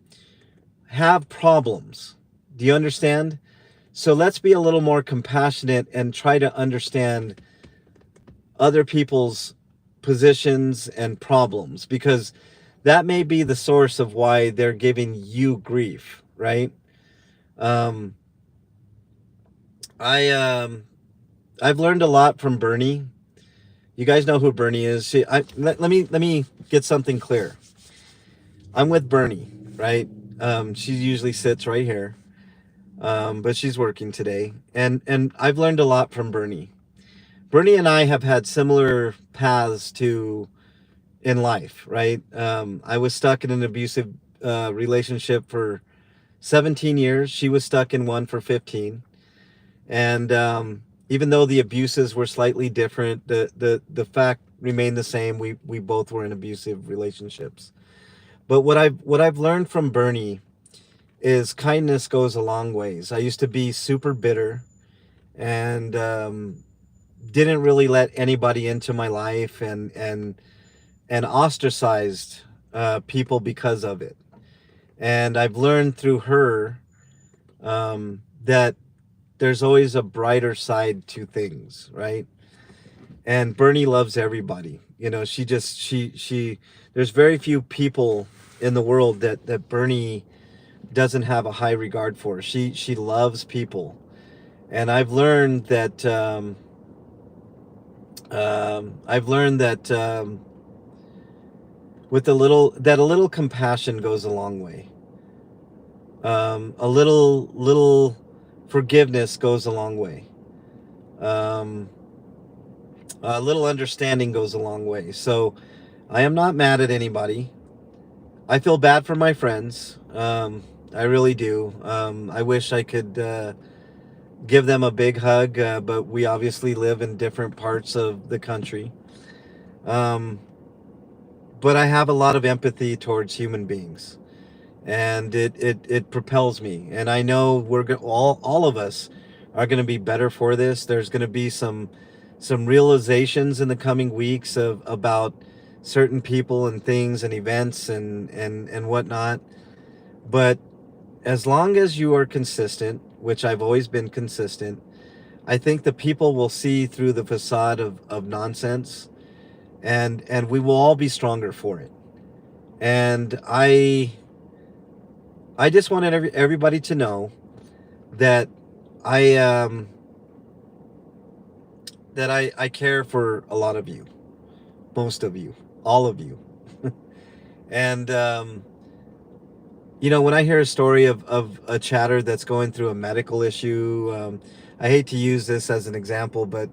have problems. Do you understand? So let's be a little more compassionate and try to understand other people's positions and problems, because that may be the source of why they're giving you grief, right? I've learned a lot from Bernie. You guys know who Bernie is. Let me get something clear. I'm with Bernie, right? She usually sits right here, but she's working today, and I've learned a lot from Bernie. Bernie and I have had similar paths to in life, right? I was stuck in an abusive relationship for 17 years. She was stuck in one for 15. And even though the abuses were slightly different, the fact remained the same. We both were in abusive relationships. But what I've learned from Bernie is kindness goes a long ways. I used to be super bitter and didn't really let anybody into my life and ostracized people because of it. And I've learned through her that there's always a brighter side to things, right? And Bernie loves everybody. You know, she there's very few people in the world that Bernie doesn't have a high regard for. She loves people. And I've learned that with a little compassion goes a long way. A little forgiveness goes a long way. A little understanding goes a long way. So I am not mad at anybody. I feel bad for my friends. I really do. I wish I could give them a big hug, but we obviously live in different parts of the country. Um, but I have a lot of empathy towards human beings, and it propels me. And I know all of us are going to be better for this. There's going to be some realizations in the coming weeks of about certain people and things and events and whatnot. But as long as you are consistent, which I've always been consistent, I think the people will see through the facade of nonsense, and we will all be stronger for it. And I just wanted everybody to know that I I care for a lot of you, most of you, all of you. And you know, when I hear a story of a chatter that's going through a medical issue, I hate to use this as an example, but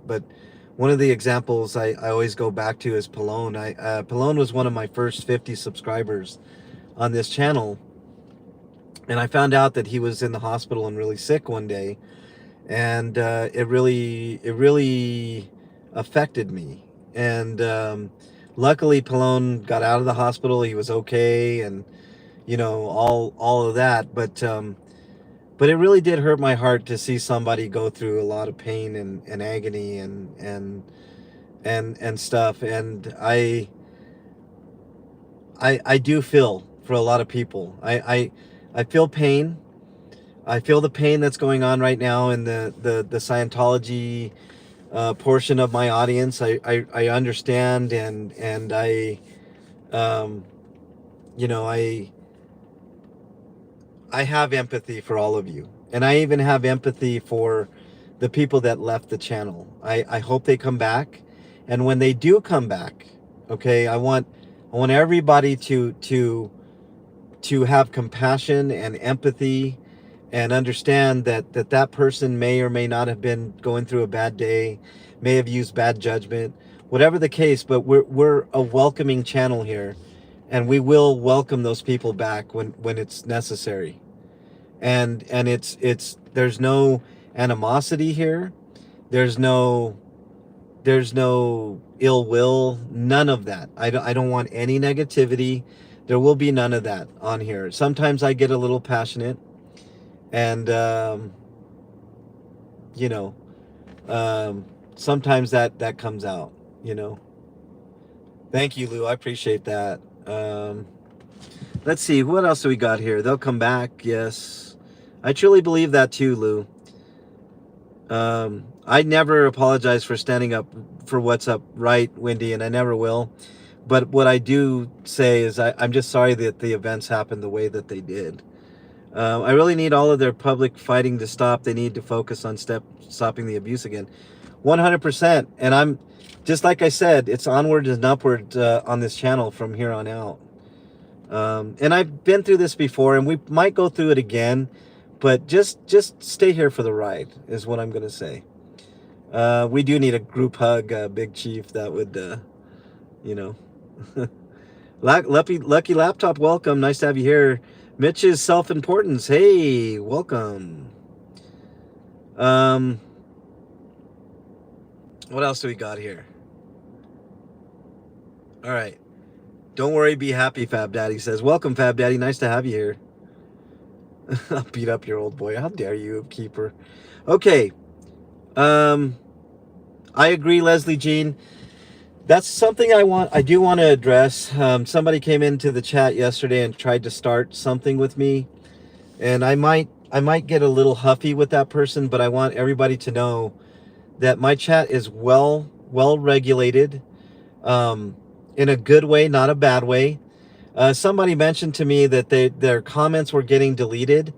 one of the examples I always go back to is Pallone. Pallone was one of my first 50 subscribers on this channel, and I found out that he was in the hospital and really sick one day, and it really affected me. And luckily, Pallone got out of the hospital. He was okay, and you know, all of that. But it really did hurt my heart to see somebody go through a lot of pain and agony and stuff. And I do feel for a lot of people. I feel pain. I feel the pain that's going on right now in the Scientology portion of my audience. I understand, and um, you know, I have empathy for all of you. And I even have empathy for the people that left the channel. I hope they come back. And when they do come back, okay, I want everybody to have compassion and empathy and understand that person may or may not have been going through a bad day, may have used bad judgment, whatever the case. But we're a welcoming channel here, and we will welcome those people back when it's necessary. And it's there's no animosity here. There's no ill will, none of that. I don't want any negativity. There will be none of that on here. Sometimes I get a little passionate, and you know, sometimes that comes out, you know. Thank you, Lou. I appreciate that. Let's see, what else do we got here? They'll come back, yes. I truly believe that too, Lou. I never apologize for standing up for what's up right, Wendy, and I never will. But what I do say is I'm just sorry that the events happened the way that they did. I really need all of their public fighting to stop. They need to focus on stopping the abuse again. 100%. And I'm just like I said, it's onward and upward on this channel from here on out. And I've been through this before, and we might go through it again, but just stay here for the ride is what I'm gonna say. We do need a group hug, Big Chief. That would, you know. Lucky Laptop, welcome. Nice to have you here. Mitch's Self-Importance, hey, welcome. What else do we got here? All right. Don't worry, be happy, Fab Daddy says. Welcome, Fab Daddy. Nice to have you here. I'll beat up your old boy. How dare you, Keeper. Okay. I agree, Leslie Jean. That's something I do want to address. Somebody came into the chat yesterday and tried to start something with me. And I might get a little huffy with that person, but I want everybody to know that my chat is well regulated, in a good way, not a bad way. Somebody mentioned to me that their comments were getting deleted.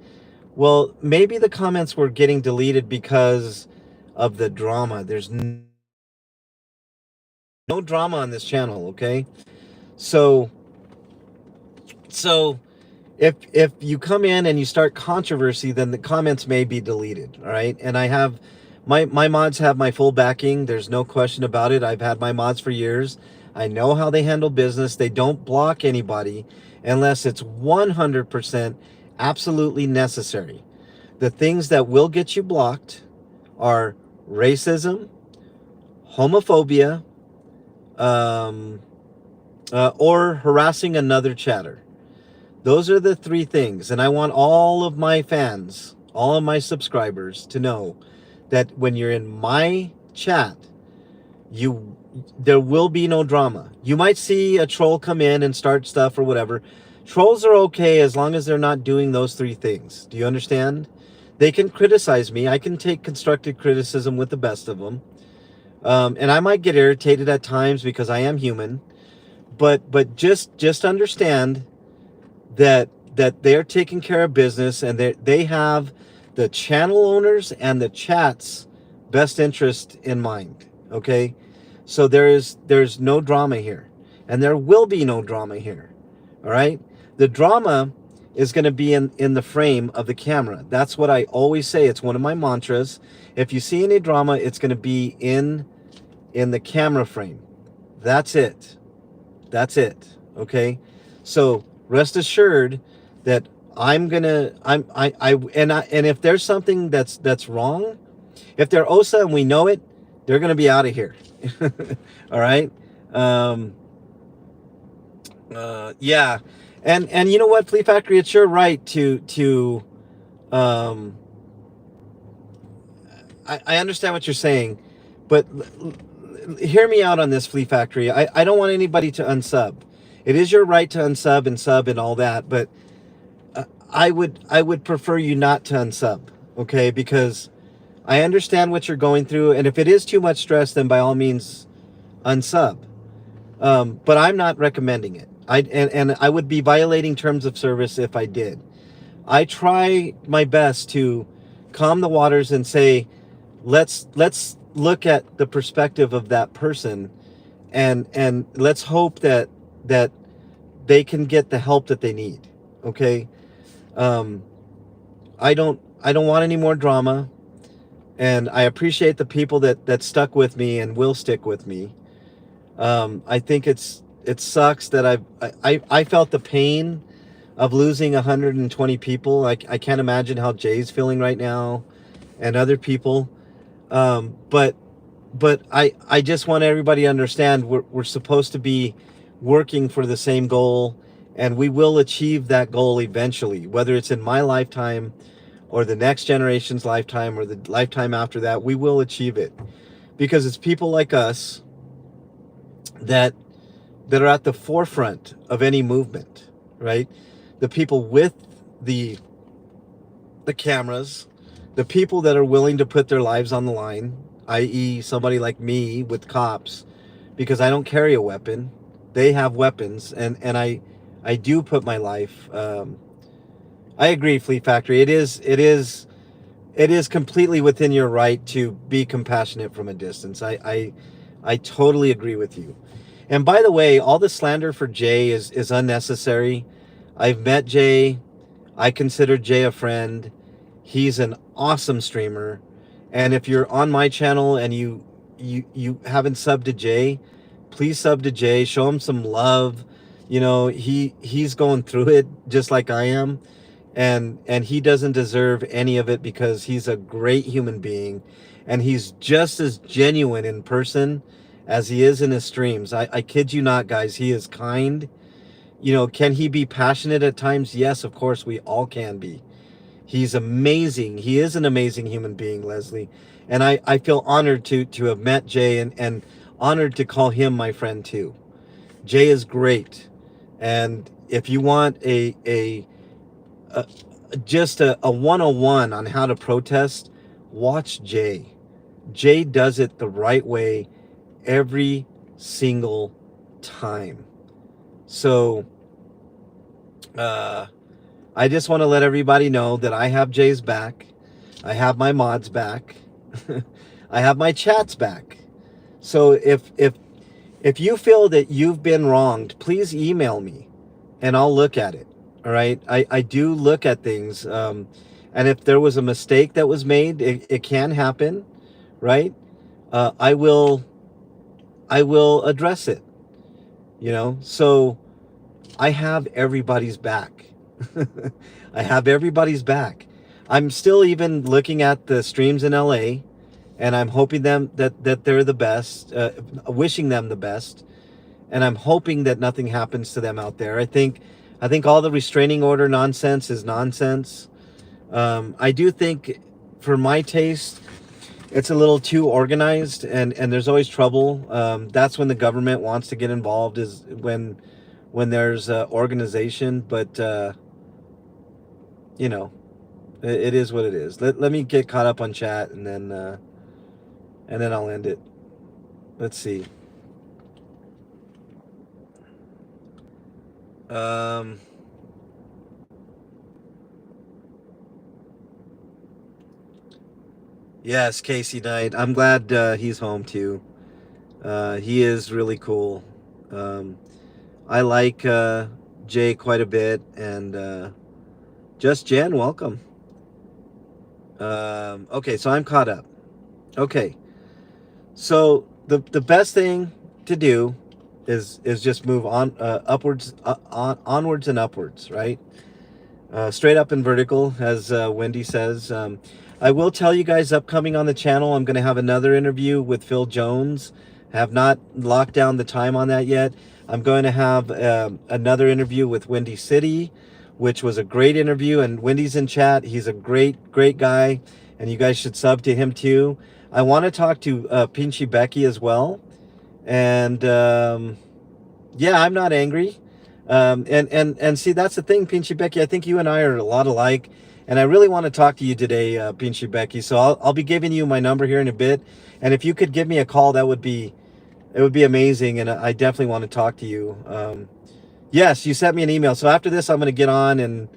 Well, maybe the comments were getting deleted because of the drama. There's no drama on this channel, okay? So if you come in and you start controversy, then the comments may be deleted, all right? And I have my mods have my full backing. There's no question about it. I've had my mods for years. I know how they handle business. They don't block anybody unless it's 100% absolutely necessary. The things that will get you blocked are racism, homophobia, or harassing another chatter. Those are the three things. And I want all of my fans, all of my subscribers to know that when you're in my chat, there will be no drama. You might see a troll come in and start stuff or whatever. Trolls are okay as long as they're not doing those three things. Do you understand? They can criticize me. I can take constructive criticism with the best of them. And I might get irritated at times because I am human. But just understand that they're taking care of business, and they have the channel owners and the chat's best interest in mind. Okay, so there's no drama here, and there will be no drama here. All right, the drama is going to be in the frame of the camera. That's what I always say. It's one of my mantras. If you see any drama, it's going to be in the camera frame. That's it. That's it. Okay, so rest assured that and if there's something that's wrong, if they're OSA and we know it, they're going to be out of here. All right. Yeah. And you know what, Flea Factory, it's your right to I understand what you're saying, but hear me out on this, Flea Factory. I don't want anybody to unsub. It is your right to unsub and sub and all that, but I would prefer you not to unsub, okay? Because I understand what you're going through, and if it is too much stress, then by all means unsub. But I'm not recommending it. And I would be violating terms of service if I did. I try my best to calm the waters and say, let's look at the perspective of that person, and let's hope that they can get the help that they need. Okay. I don't want any more drama, and I appreciate the people that stuck with me and will stick with me. I think it sucks that I felt the pain of losing 120 people. I can't imagine how Jay's feeling right now and other people. But I just want everybody to understand we're supposed to be working for the same goal, and we will achieve that goal eventually, whether it's in my lifetime or the next generation's lifetime or the lifetime after that. We will achieve it because it's people like us that are at the forefront of any movement, right? The people with the cameras, the people that are willing to put their lives on the line, i.e. somebody like me with cops, because I don't carry a weapon. They have weapons, and I do put my life. I agree, Fleet Factory. It is it is completely within your right to be compassionate from a distance. I totally agree with you. And by the way, all the slander for Jay is unnecessary. I've met Jay. I consider Jay a friend. He's an awesome streamer. And if you're on my channel and you haven't subbed to Jay, please sub to Jay. Show him some love. You know, he's going through it just like I am. And he doesn't deserve any of it because he's a great human being and he's just as genuine in person as he is in his streams. I kid you not, guys. He is kind. You know, can he be passionate at times? Yes, of course, we all can be. He's amazing. He is an amazing human being, Leslie. And I feel honored to have met Jay and honored to call him my friend too. Jay is great. And if you want a just a 101 on how to protest, watch Jay. Jay does it the right way every single time. So I just want to let everybody know that I have Jay's back. I have my mods back. I have my chats back. So if you feel that you've been wronged, please email me and I'll look at it. All right. I do look at things. And if there was a mistake that was made, it can happen. Right. I will address it. You know, so I have everybody's back. I have everybody's back. I'm still even looking at the streams in LA and I'm hoping that they're the best, wishing them the best. And I'm hoping that nothing happens to them out there. I think all the restraining order nonsense is nonsense. I do think, for my taste, it's a little too organized, and there's always trouble. That's when the government wants to get involved, is when there's organization. But you know, it is what it is. Let me get caught up on chat, and then I'll end it. Let's see. Yes, Casey Knight. I'm glad he's home too. He is really cool. I like Jay quite a bit, and Just Jen, welcome. Okay, so I'm caught up. Okay, so the best thing to do is just move on, onwards and upwards, right? Straight up and vertical, as Wendy says. I will tell you guys, upcoming on the channel, I'm going to have another interview with Phil Jones. Have not locked down the time on that yet. I'm going to have another interview with Windy City, which was a great interview, and Wendy's in chat. He's a great guy, and you guys should sub to him too. I want to talk to Pinchy Becky as well, and yeah, I'm not angry. And see, that's the thing, Pinchy Becky. I think you and I are a lot alike, and I really want to talk to you today, Pinchy Becky. So I'll be giving you my number here in a bit, and if you could give me a call, it would be amazing, and I definitely want to talk to you. Yes, you sent me an email. So after this, I'm going to get on and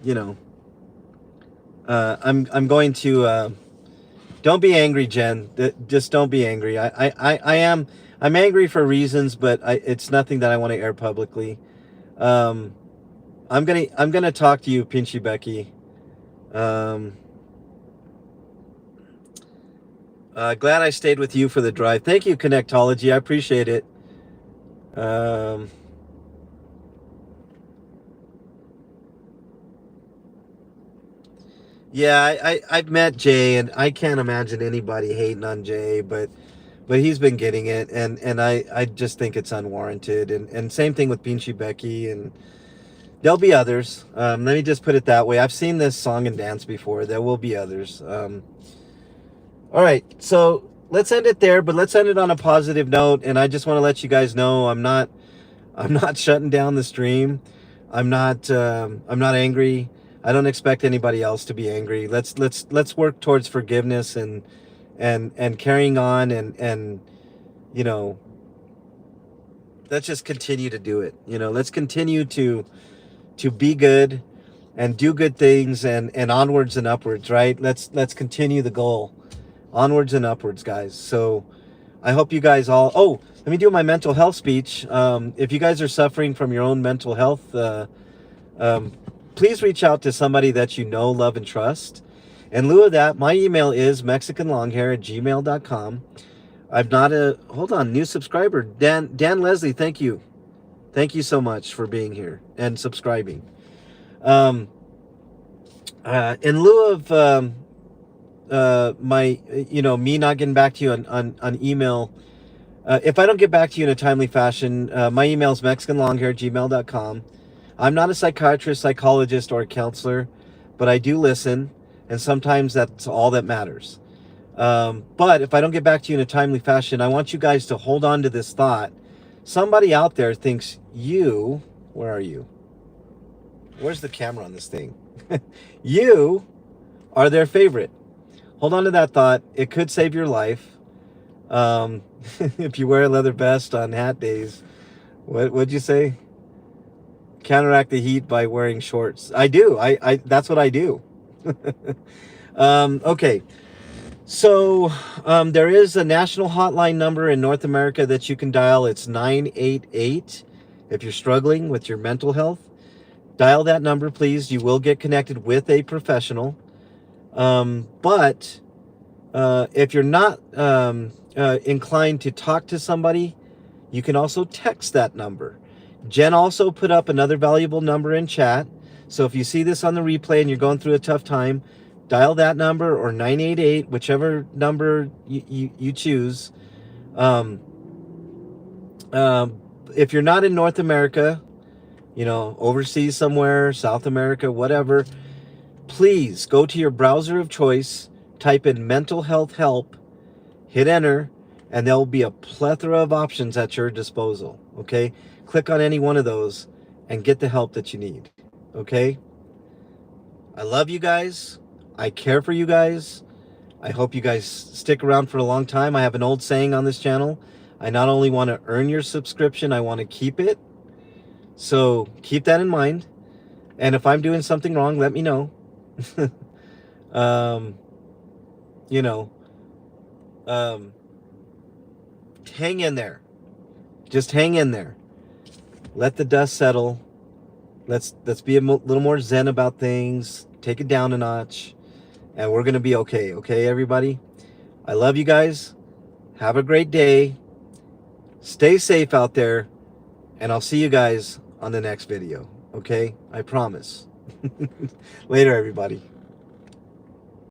you know, I'm going to. Don't be angry, Jen. Just don't be angry. I'm angry for reasons, but it's nothing that I want to air publicly. I'm gonna talk to you, Pinchy Becky. Glad I stayed with you for the drive. Thank you, Connectology. I appreciate it. Yeah, I've met Jay, and I can't imagine anybody hating on Jay, but he's been getting it, and I just think it's unwarranted, and same thing with Pinchy Becky, and there'll be others. Let me just put it that way. I've seen this song and dance before. There will be others. All right, so let's end it there, but let's end it on a positive note, and I just want to let you guys know I'm not shutting down the stream. I'm not angry. I don't expect anybody else to be angry. Let's work towards forgiveness and carrying on, and you know, let's just continue to do it. You know, let's continue to be good, and do good things, and onwards and upwards, right? Let's continue the goal. Onwards and upwards, guys. So I hope you guys all... Oh, let me do my mental health speech. If you guys are suffering from your own mental health, please reach out to somebody that you know, love, and trust. In lieu of that, my email is mexicanlonghair@gmail.com. I'm not a... Hold on, new subscriber. Dan Leslie, thank you. Thank you so much for being here and subscribing. In lieu of my, me not getting back to you on email, if I don't get back to you in a timely fashion, my email is mexicanlonghair@gmail.com. I'm not a psychiatrist, psychologist, or a counselor, but I do listen, and sometimes that's all that matters. But if I don't get back to you in a timely fashion, I want you guys to hold on to this thought. Somebody out there thinks you... Where are you? Where's the camera on this thing? You are their favorite. Hold on to that thought. It could save your life. If you wear a leather vest on hat days, what'd you say? Counteract the heat by wearing shorts. I do. I that's what I do. Okay. So there is a national hotline number in North America that you can dial. It's 988. If you're struggling with your mental health, dial that number, please. You will get connected with a professional. But if you're not inclined to talk to somebody, you can also text that number. Jen also put up another valuable number in chat. So if you see this on the replay and you're going through a tough time, dial that number or 988, whichever number you choose. If you're not in North America, overseas somewhere, South America, whatever, please go to your browser of choice, type in mental health help, hit enter, and there'll be a plethora of options at your disposal. Okay? Click on any one of those and get the help that you need. Okay? I love you guys. I care for you guys. I hope you guys stick around for a long time. I have an old saying on this channel. I not only want to earn your subscription, I want to keep it. So keep that in mind. And if I'm doing something wrong, let me know. Hang in there. Just hang in there. Let the dust settle. Let's be a little more zen about things. Take it down a notch. And we're going to be okay. Okay, everybody? I love you guys. Have a great day. Stay safe out there. And I'll see you guys on the next video. Okay? I promise. Later, everybody.